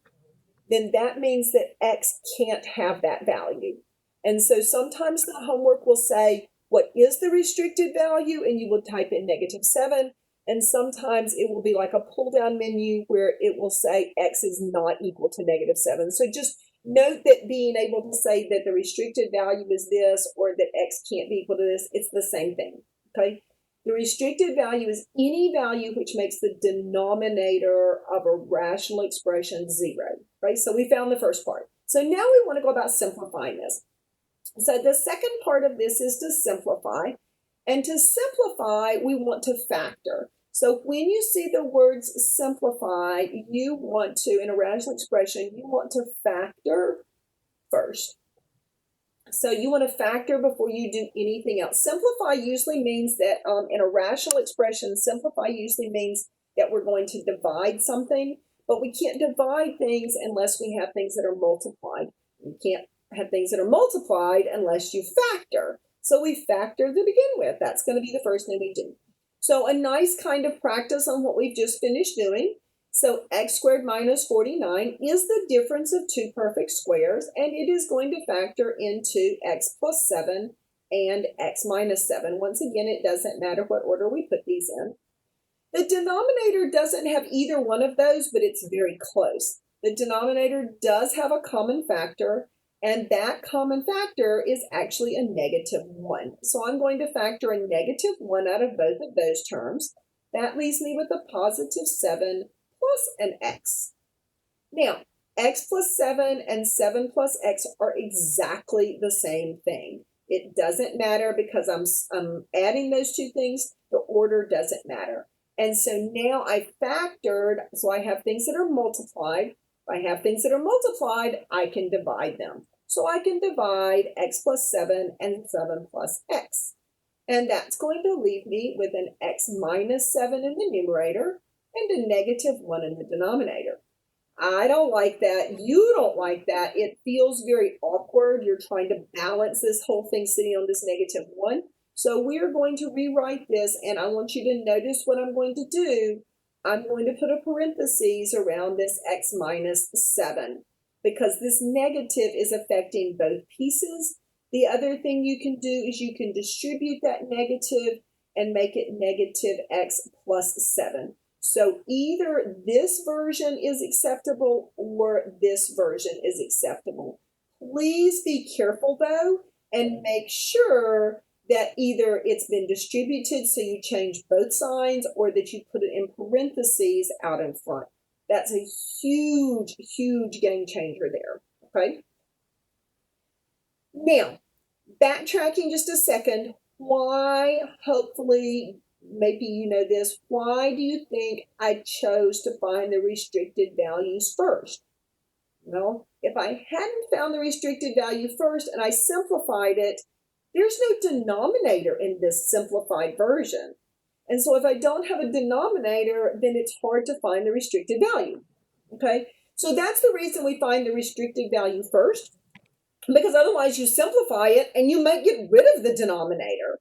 then that means that x can't have that value. And so sometimes the homework will say, what is the restricted value? And you will type in -7. And sometimes it will be like a pull-down menu where it will say x is not equal to -7. So just note that being able to say that the restricted value is this, or that x can't be equal to this, it's the same thing, okay? The restricted value is any value which makes the denominator of a rational expression 0, right? So we found the first part. So now we want to go about simplifying this. So the second part of this is to simplify. And to simplify, we want to factor. So when you see the words simplify, you want to, in a rational expression, you want to factor first. So you want to factor before you do anything else. Simplify usually means that in a rational expression, simplify usually means that we're going to divide something, but we can't divide things unless we have things that are multiplied. You can't have things that are multiplied unless you factor. So we factor to begin with. That's going to be the first thing we do. So a nice kind of practice on what we've just finished doing. So x squared minus 49 is the difference of two perfect squares, and it is going to factor into x plus 7 and x minus 7. Once again, it doesn't matter what order we put these in. The denominator doesn't have either one of those, but it's very close. The denominator does have a common factor, and that common factor is actually a -1. So I'm going to factor a -1 out of both of those terms. That leaves me with a +7 plus an x. Now, x plus 7 and 7 plus x are exactly the same thing. It doesn't matter because I'm adding those two things. The order doesn't matter. And so now I factored, so I have things that are multiplied. If I have things that are multiplied, I can divide them. So I can divide x plus 7 and 7 plus x. And that's going to leave me with an x minus 7 in the numerator and a -1 in the denominator. I don't like that. You don't like that. It feels very awkward. You're trying to balance this whole thing sitting on this -1. So we're going to rewrite this, and I want you to notice what I'm going to do. I'm going to put a parenthesis around this x minus 7 because this negative is affecting both pieces. The other thing you can do is you can distribute that negative and make it -x plus 7. So either this version is acceptable or this version is acceptable. Please be careful though and make sure that either it's been distributed so you change both signs or that you put it in parentheses out in front. That's a huge, huge game changer there, okay? Now, backtracking just a second, why, hopefully, maybe you know this, why do you think I chose to find the restricted values first? Well, if I hadn't found the restricted value first and I simplified it, there's no denominator in this simplified version. And so if I don't have a denominator, then it's hard to find the restricted value, okay? So that's the reason we find the restricted value first, because otherwise you simplify it and you might get rid of the denominator.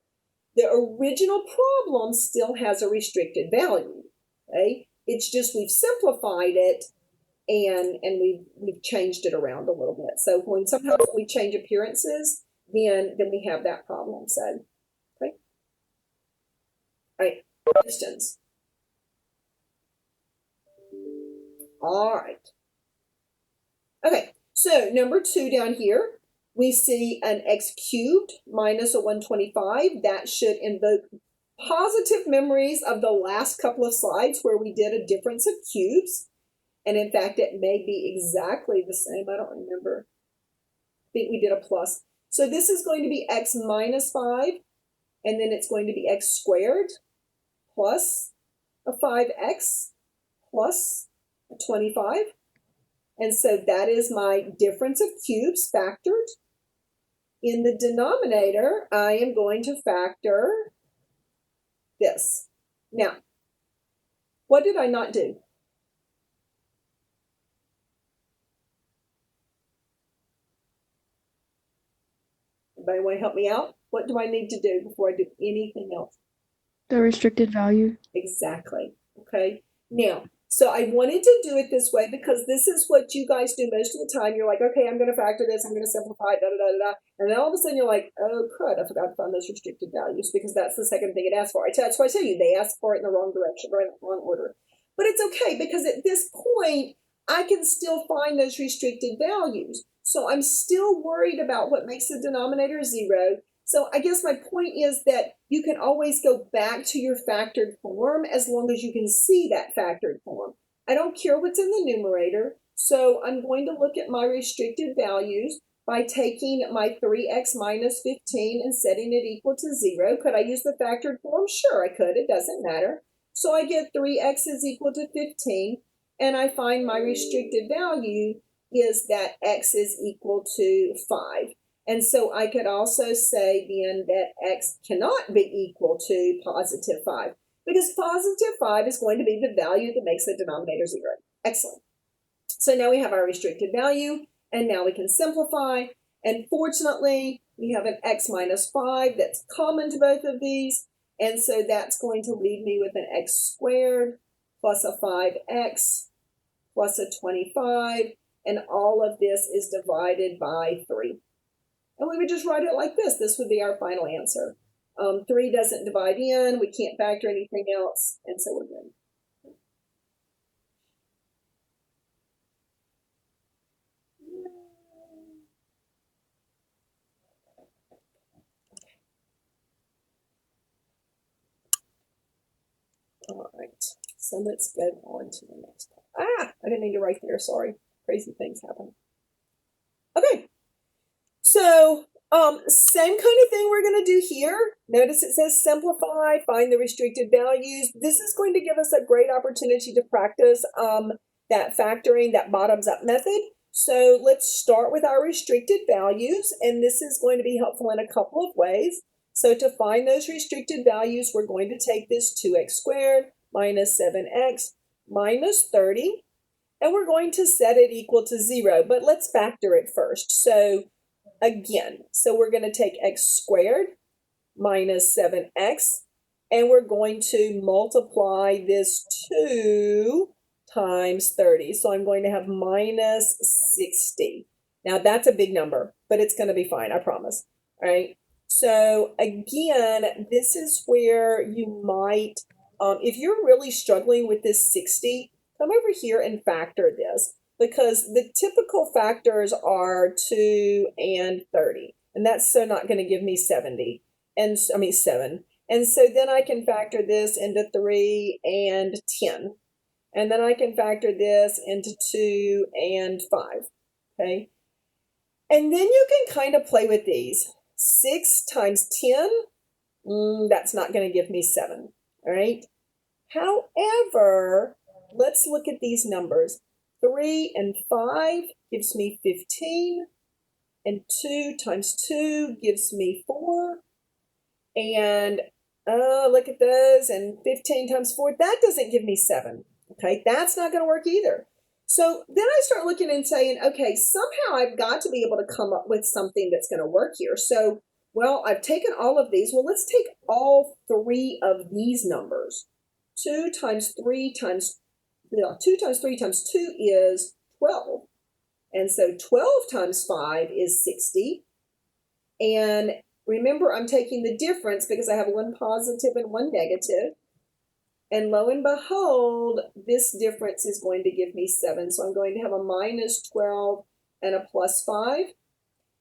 The original problem still has a restricted value, okay? It's just we've simplified it and we've changed it around a little bit. So when sometimes we change appearances, then we have that problem. So, okay. All right, questions? All right. Okay, so number 2 down here, we see an x cubed minus a 125. That should invoke positive memories of the last couple of slides where we did a difference of cubes. And in fact, it may be exactly the same. I don't remember. I think we did a plus. So this is going to be x minus 5, and then it's going to be x squared plus a 5x plus a 25. And so that is my difference of cubes factored. In the denominator, I am going to factor this. Now, what did I not do? Anybody want to help me out? What do I need to do before I do anything else? The restricted value. Exactly. Okay. Now, so I wanted to do it this way because this is what you guys do most of the time. You're like, okay, I'm going to factor this. I'm going to simplify it, da, da, da, da. And then all of a sudden you're like, oh, crud, I forgot to find those restricted values because that's the second thing it asks for. That's why I tell you, they ask for it in the wrong direction, right? Wrong order. But it's okay because at this point, I can still find those restricted values. So I'm still worried about what makes the denominator 0. So I guess my point is that you can always go back to your factored form as long as you can see that factored form. I don't care what's in the numerator, so I'm going to look at my restricted values by taking my 3x minus 15 and setting it equal to 0. Could I use the factored form? Sure, I could. It doesn't matter. So I get 3x is equal to 15, and I find my restricted value is that x is equal to 5. And so I could also say then that x cannot be equal to positive 5 because positive 5 is going to be the value that makes the denominator 0. Excellent. So now we have our restricted value, and now we can simplify. And fortunately, we have an x minus 5 that's common to both of these. And so that's going to leave me with an x squared plus a 5x plus a 25. And all of this is divided by 3. And we would just write it like this. This would be our final answer. 3 doesn't divide in. We can't factor anything else. And so we're good. All right. So let's go on to the next one. I didn't need to write there. Sorry. Crazy things happen. Okay. So, same kind of thing we're going to do here. Notice it says simplify, find the restricted values. This is going to give us a great opportunity to practice that factoring, that bottoms up method. So let's start with our restricted values, and this is going to be helpful in a couple of ways. So to find those restricted values, we're going to take this 2x squared minus 7x minus 30, and we're going to set it equal to 0, but let's factor it first. So again, so we're going to take x squared minus 7x, and we're going to multiply this 2 times 30. So I'm going to have minus 60. Now that's a big number, but it's going to be fine, I promise. All right. So again, this is where you might, if you're really struggling with this 60, come over here and factor this, because the typical factors are 2 and 30, and that's so not going to give me 70, and I mean 7. And so then I can factor this into 3 and 10, and then I can factor this into 2 and 5, okay? And then you can kind of play with these. 6 times 10, that's not going to give me 7, all right? However, let's look at these numbers. 3 and 5 gives me 15, and 2 times 2 gives me 4, and look at those, and 15 times 4, that doesn't give me 7, okay? That's not going to work either. So then I start looking and saying, okay, somehow I've got to be able to come up with something that's going to work here. So, well, I've taken all of these. Well, let's take all 3 of these numbers. 2 times 3 times 2 times 3 times 2 is 12. And so 12 times 5 is 60. And remember, I'm taking the difference because I have one positive and one negative. And lo and behold, this difference is going to give me 7. So I'm going to have a minus 12 and a plus 5.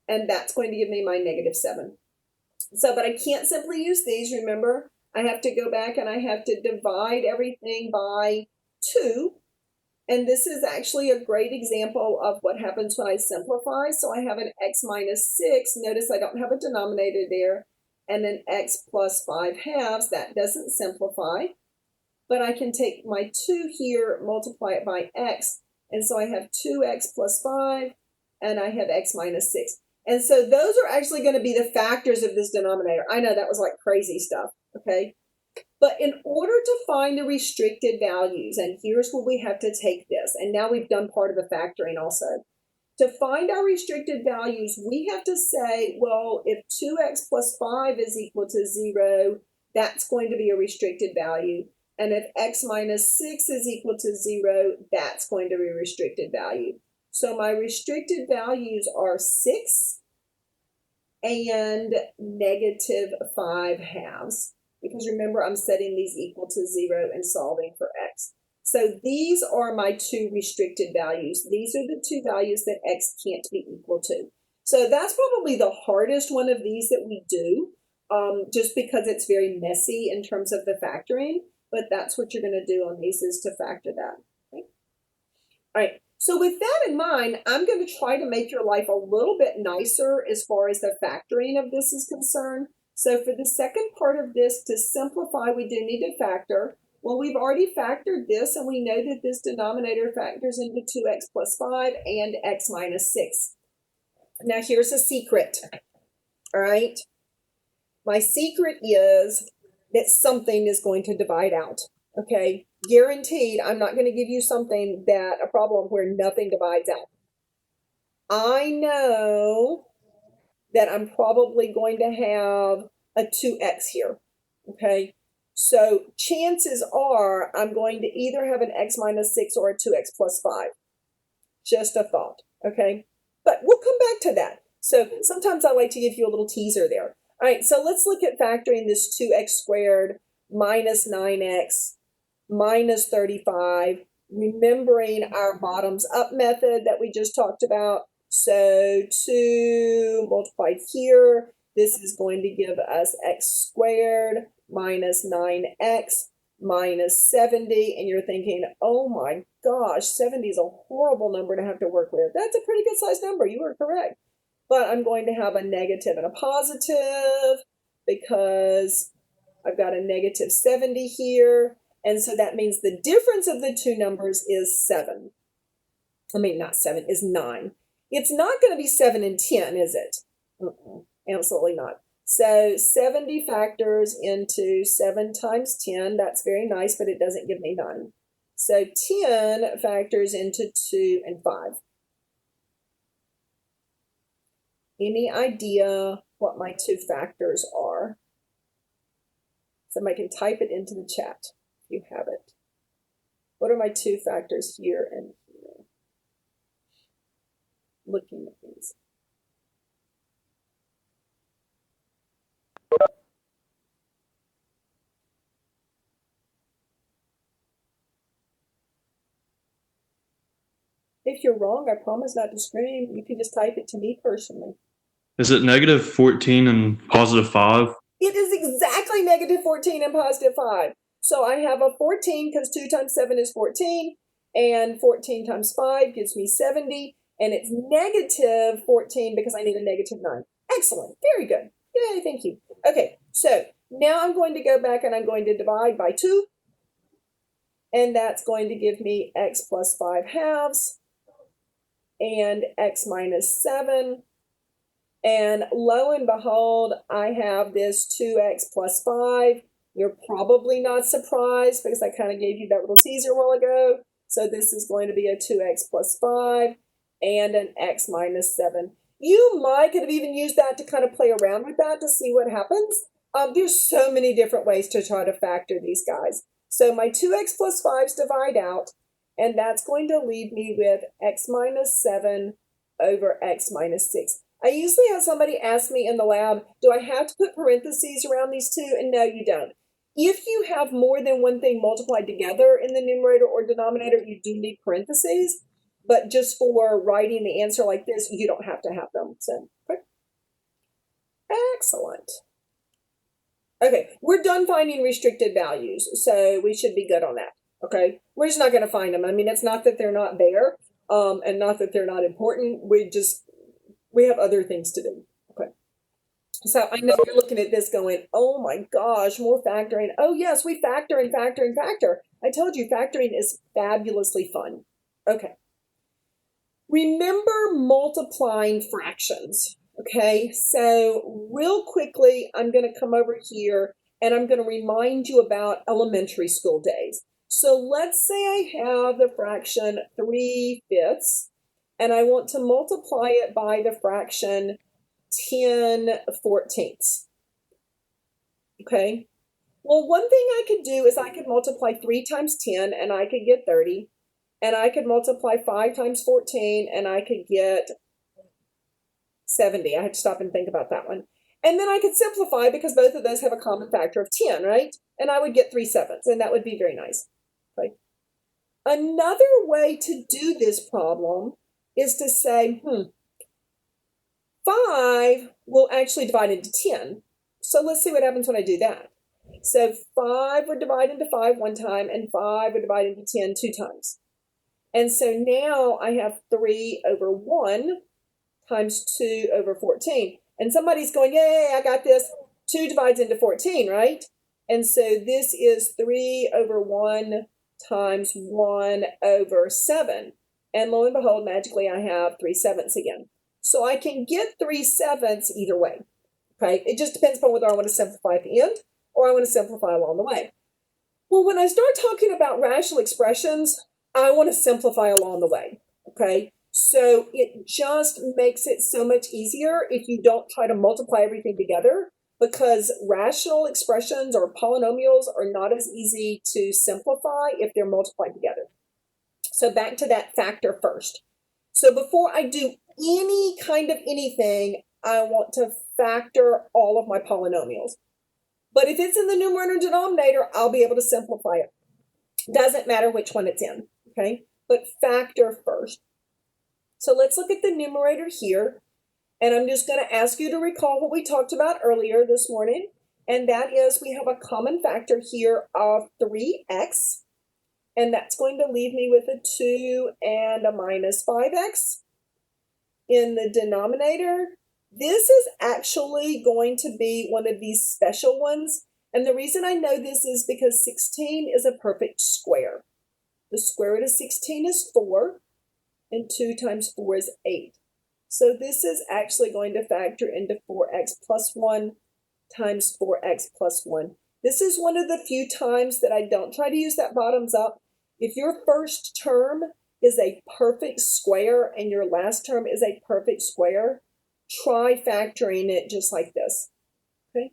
And that's going to give me my negative 7. So, but I can't simply use these. Remember, I have to go back and I have to divide everything by 2. And this is actually a great example of what happens when I simplify. So I have an x minus 6. Notice I don't have a denominator there. And an x plus 5 halves. That doesn't simplify. But I can take my 2 here, multiply it by x. And so I have 2x plus 5, and I have x minus 6. And so those are actually going to be the factors of this denominator. I know that was like crazy stuff, okay? But in order to find the restricted values, and here's where we have to take this, and now we've done part of the factoring also. To find our restricted values, we have to say, well, if 2x plus 5 is equal to 0, that's going to be a restricted value. And if x minus 6 is equal to 0, that's going to be a restricted value. So my restricted values are 6 and negative 5 halves. Because remember, I'm setting these equal to 0 and solving for x. So these are my 2 restricted values. These are the 2 values that x can't be equal to. So that's probably the hardest one of these that we do, just because it's very messy in terms of the factoring. But that's what you're going to do on these, is to factor that. Okay? All right. So with that in mind, I'm going to try to make your life a little bit nicer as far as the factoring of this is concerned. So for the second part of this, to simplify, we do need to factor. Well, we've already factored this, and we know that this denominator factors into 2x plus 5 and x minus 6. Now here's a secret. All right. My secret is that something is going to divide out, okay? Guaranteed, I'm not going to give you a problem where nothing divides out. I know that I'm probably going to have a 2x here, okay? So chances are I'm going to either have an x minus 6 or a 2x plus 5. Just a thought, okay? But we'll come back to that. So sometimes I like to give you a little teaser there. All right, so let's look at factoring this 2x squared minus 9x minus 35, remembering our bottoms up method that we just talked about. So 2 multiplied here, this is going to give us x squared minus 9x minus 70, and you're thinking, oh my gosh, 70 is a horrible number to have to work with. That's a pretty good sized number, you are correct. But I'm going to have a negative and a positive because I've got a negative 70 here. And so that means the difference of the two numbers is 7. I mean, not 7, is 9. It's not going to be 7 and 10, is it? Absolutely not. So 70 factors into 7 times 10. That's very nice, but it doesn't give me 9. So 10 factors into 2 and 5. Any idea what my two factors are? Somebody can type it into the chat if you have it. What are my two factors here and here? Looking at these. If you're wrong, I promise not to scream. You can just type it to me personally. Is it negative 14 and positive 5? It is exactly negative 14 and positive 5. So I have a 14 because 2 times 7 is 14, and 14 times 5 gives me 70, and it's negative 14 because I need a negative 9. Excellent. Very good. Yay, thank you. Okay, so now I'm going to go back and I'm going to divide by 2, and that's going to give me x plus 5 halves and x minus 7. And lo and behold, I have this 2x plus 5. You're probably not surprised because I kind of gave you that little teaser a while ago. So this is going to be a 2x plus 5 and an x minus 7. You might could have even used that to kind of play around with that to see what happens. There's so many different ways to try to factor these guys. So my 2x plus 5s divide out, and that's going to leave me with x minus 7 over x minus 6. I usually have somebody ask me in the lab, do I have to put parentheses around these two? And no, you don't. If you have more than one thing multiplied together in the numerator or denominator, you do need parentheses. But just for writing the answer like this, you don't have to have them. So, okay. Excellent. Okay, we're done finding restricted values, so we should be good on that. Okay, we're just not going to find them. I mean, it's not that they're not there, and not that they're not important. We have other things to do. Okay. So I know you're looking at this going, oh my gosh, more factoring. Oh yes, we factor and factor and factor. I told you factoring is fabulously fun. Okay. Remember multiplying fractions. Okay, so real quickly, I'm going to come over here and I'm going to remind you about elementary school days. So let's say I have the fraction 3/5. And I want to multiply it by the fraction 10/14. Okay. Well, one thing I could do is I could multiply 3 times 10 and I could get 30. And I could multiply 5 times 14 and I could get 70. I had to stop and think about that one. And then I could simplify because both of those have a common factor of 10, right? And I would get 3/7, and that would be very nice. Okay. Another way to do this problem is to say, 5 will actually divide into 10. So let's see what happens when I do that. So 5 would divide into 5 one time, and 5 would divide into 10 two times. And so now I have 3 over 1 times 2 over 14. And somebody's going, yay, I got this. 2 divides into 14, right? And so this is 3 over 1 times 1 over 7. And lo and behold, magically I have 3/7 again. So I can get 3/7 either way. Okay, it just depends upon whether I want to simplify at the end or I want to simplify along the way. Well, when I start talking about rational expressions, I want to simplify along the way. Okay, so it just makes it so much easier if you don't try to multiply everything together, because rational expressions or polynomials are not as easy to simplify if they're multiplied together. So back to that factor first. So before I do any kind of anything, I want to factor all of my polynomials. But if it's in the numerator and denominator, I'll be able to simplify it. Doesn't matter which one it's in, okay? But factor first. So let's look at the numerator here. And I'm just going to ask you to recall what we talked about earlier this morning. And that is we have a common factor here of 3x. And that's going to leave me with a 2 and a minus 5x. In the denominator, this is actually going to be one of these special ones. And the reason I know this is because 16 is a perfect square. The square root of 16 is 4, and 2 times 4 is 8. So this is actually going to factor into 4x plus 1 times 4x plus 1. This is one of the few times that I don't try to use that bottoms up. If your first term is a perfect square and your last term is a perfect square, try factoring it just like this. Okay?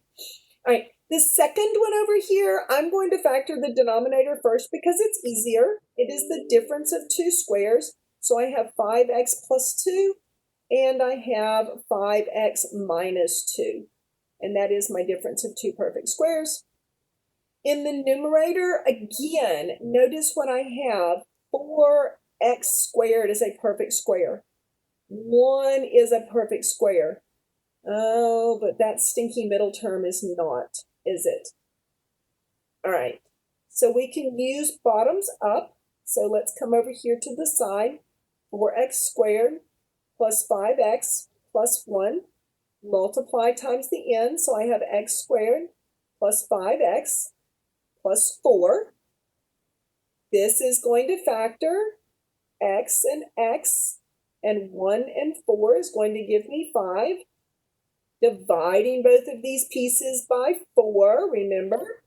All right. The second one over here, I'm going to factor the denominator first because it's easier. It is the difference of two squares. So I have 5x plus 2, and I have 5x minus 2. And that is my difference of two perfect squares. In the numerator, again, notice what I have. 4x squared is a perfect square. 1 is a perfect square. Oh, but that stinky middle term is not, is it? All right, so we can use bottoms up. So let's come over here to the side. 4x squared plus 5x plus 1 multiply times the n. So I have x squared plus 5x plus 4. This is going to factor x, and 1 and 4 is going to give me 5. Dividing both of these pieces by 4, remember?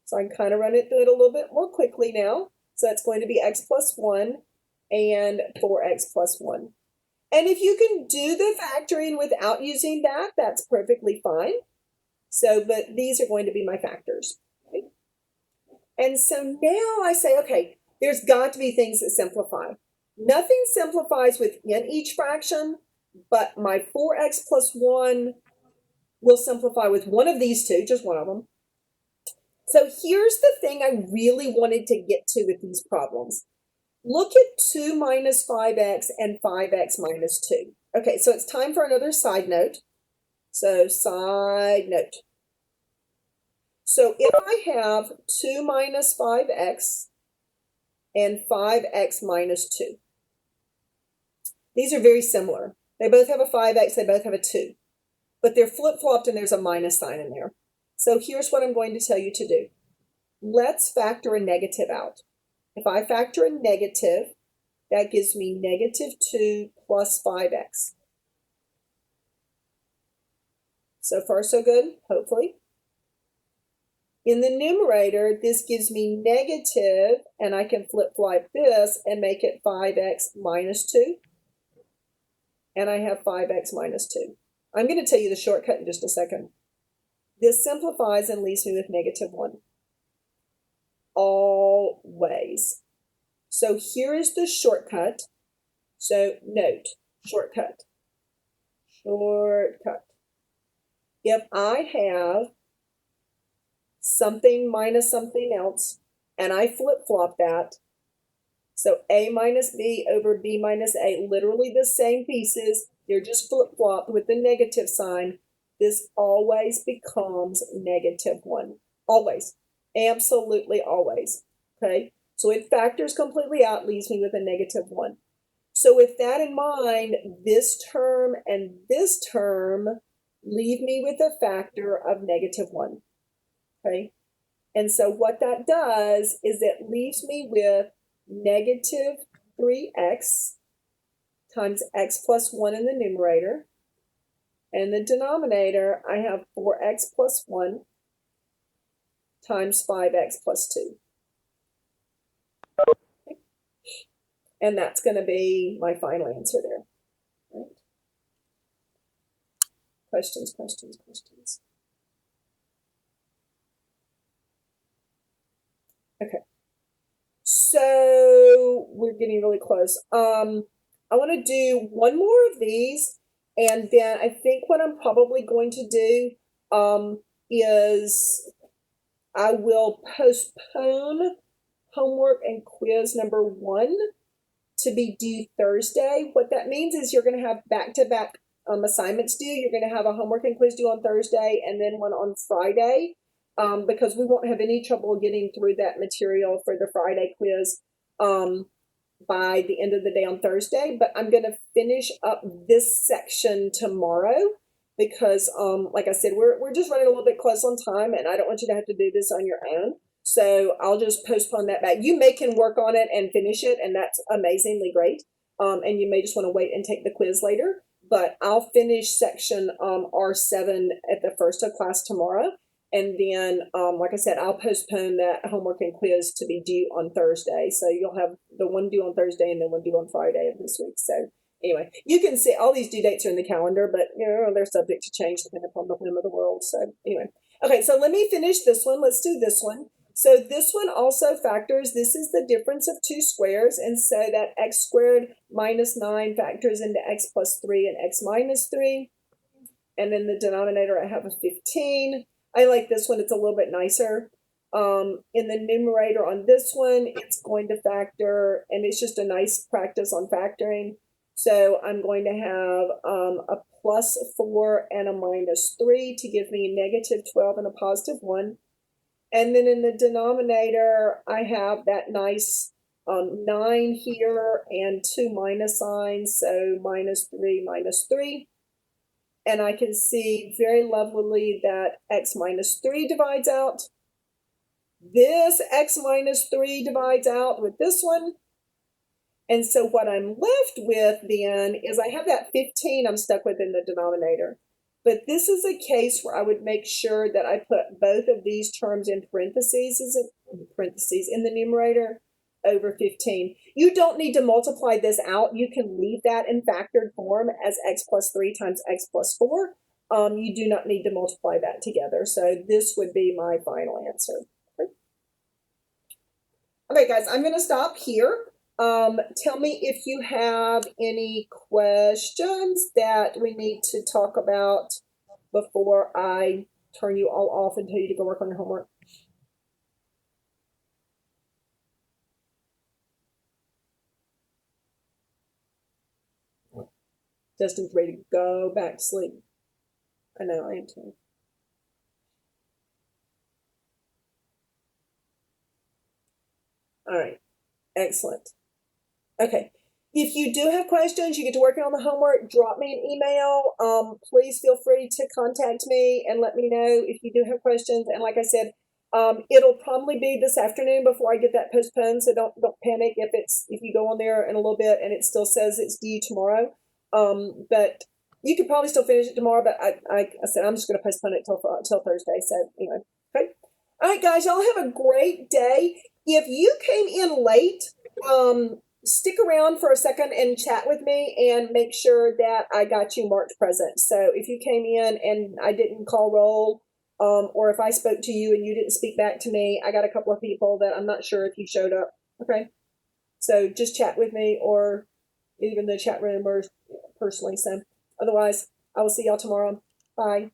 So I can kind of run it through it a little bit more quickly now. So that's going to be x plus 1 and 4x plus 1. And if you can do the factoring without using that, that's perfectly fine. So, but these are going to be my factors. Okay? And so now I say, okay, there's got to be things that simplify. Nothing simplifies within each fraction, but my 4x plus 1 will simplify with one of these two, just one of them. So here's the thing I really wanted to get to with these problems. Look at 2 minus 5x and 5x minus 2. Okay, so it's time for another side note. So side note. So if I have 2 minus 5x and 5x minus 2, these are very similar. They both have a 5x, they both have a 2. But they're flip-flopped and there's a minus sign in there. So here's what I'm going to tell you to do. Let's factor a negative out. If I factor a negative, that gives me negative 2 plus 5x. So far, so good, hopefully. In the numerator, this gives me negative, and I can flip-flop this and make it 5x minus 2. And I have 5x minus 2. I'm going to tell you the shortcut in just a second. This simplifies and leaves me with negative 1. Always. So here is the shortcut. So note, shortcut. Shortcut. If I have something minus something else, and I flip-flop that, so a minus b over b minus a, literally the same pieces, they're just flip-flopped with the negative sign, this always becomes negative 1. Always. Absolutely always. Okay? So it factors completely out, leaves me with a negative 1. So with that in mind, this term and this term leave me with a factor of negative 1. Okay? And so what that does is it leaves me with negative 3x times x plus 1 in the numerator. And the denominator, I have 4x plus 1 times 5x plus 2. Okay. And that's going to be my final answer there. Right? Questions, questions, questions. Okay. So we're getting really close. I want to do one more of these, and then I think what I'm probably going to do is I will postpone homework and quiz number 1 to be due Thursday. What that means is you're going to have back-to-back assignments due. You're going to have a homework and quiz due on Thursday and then one on Friday, because we won't have any trouble getting through that material for the Friday quiz by the end of the day on Thursday. But I'm going to finish up this section tomorrow because, like I said, we're just running a little bit close on time, and I don't want you to have to do this on your own. So I'll just postpone that back. You may can work on it and finish it, and that's amazingly great. And you may just want to wait and take the quiz later. But I'll finish section R7 at the first of class tomorrow. And then, like I said, I'll postpone that homework and quiz to be due on Thursday. So you'll have the one due on Thursday and then one due on Friday of this week. So anyway, you can see all these due dates are in the calendar, but you know they're subject to change depending upon the whim of the world. So anyway, okay, so let me finish this one. Let's do this one. So this one also factors, this is the difference of two squares, and so that x squared minus 9 factors into x plus 3 and x minus 3. And in the denominator, I have a 15. I like this one, it's a little bit nicer. In the numerator on this one, it's going to factor, and it's just a nice practice on factoring. So I'm going to have a plus 4 and a minus 3 to give me negative 12 and a positive 1. And then in the denominator, I have that nice 9 here and 2 minus signs, so minus 3, minus 3. And I can see very lovelily that x minus 3 divides out. This x minus 3 divides out with this one. And so what I'm left with then is I have that 15 I'm stuck with in the denominator. But this is a case where I would make sure that I put both of these terms in parentheses in the numerator over 15. You don't need to multiply this out. You can leave that in factored form as x plus 3 times x plus 4. You do not need to multiply that together. So this would be my final answer. Okay, guys, I'm going to stop here. Tell me if you have any questions that we need to talk about before I turn you all off and tell you to go work on your homework. Justin's ready to go back to sleep. I know, I am too. All right, excellent. Okay, if you do have questions, you get to working on the homework, drop me an email. Please feel free to contact me and let me know if you do have questions. And like I said, it'll probably be this afternoon before I get that postponed, so don't panic if you go on there in a little bit and it still says it's due tomorrow. But you could probably still finish it tomorrow, but I said I'm just going to postpone it till Thursday. So anyway, okay. All right, guys, y'all have a great day. If you came in late, stick around for a second and chat with me and make sure that I got you marked present. So if you came in and I didn't call roll, or if I spoke to you and you didn't speak back to me, I got a couple of people that I'm not sure if you showed up. Okay. So just chat with me or even the chat room or personally. So otherwise, I will see y'all tomorrow. Bye.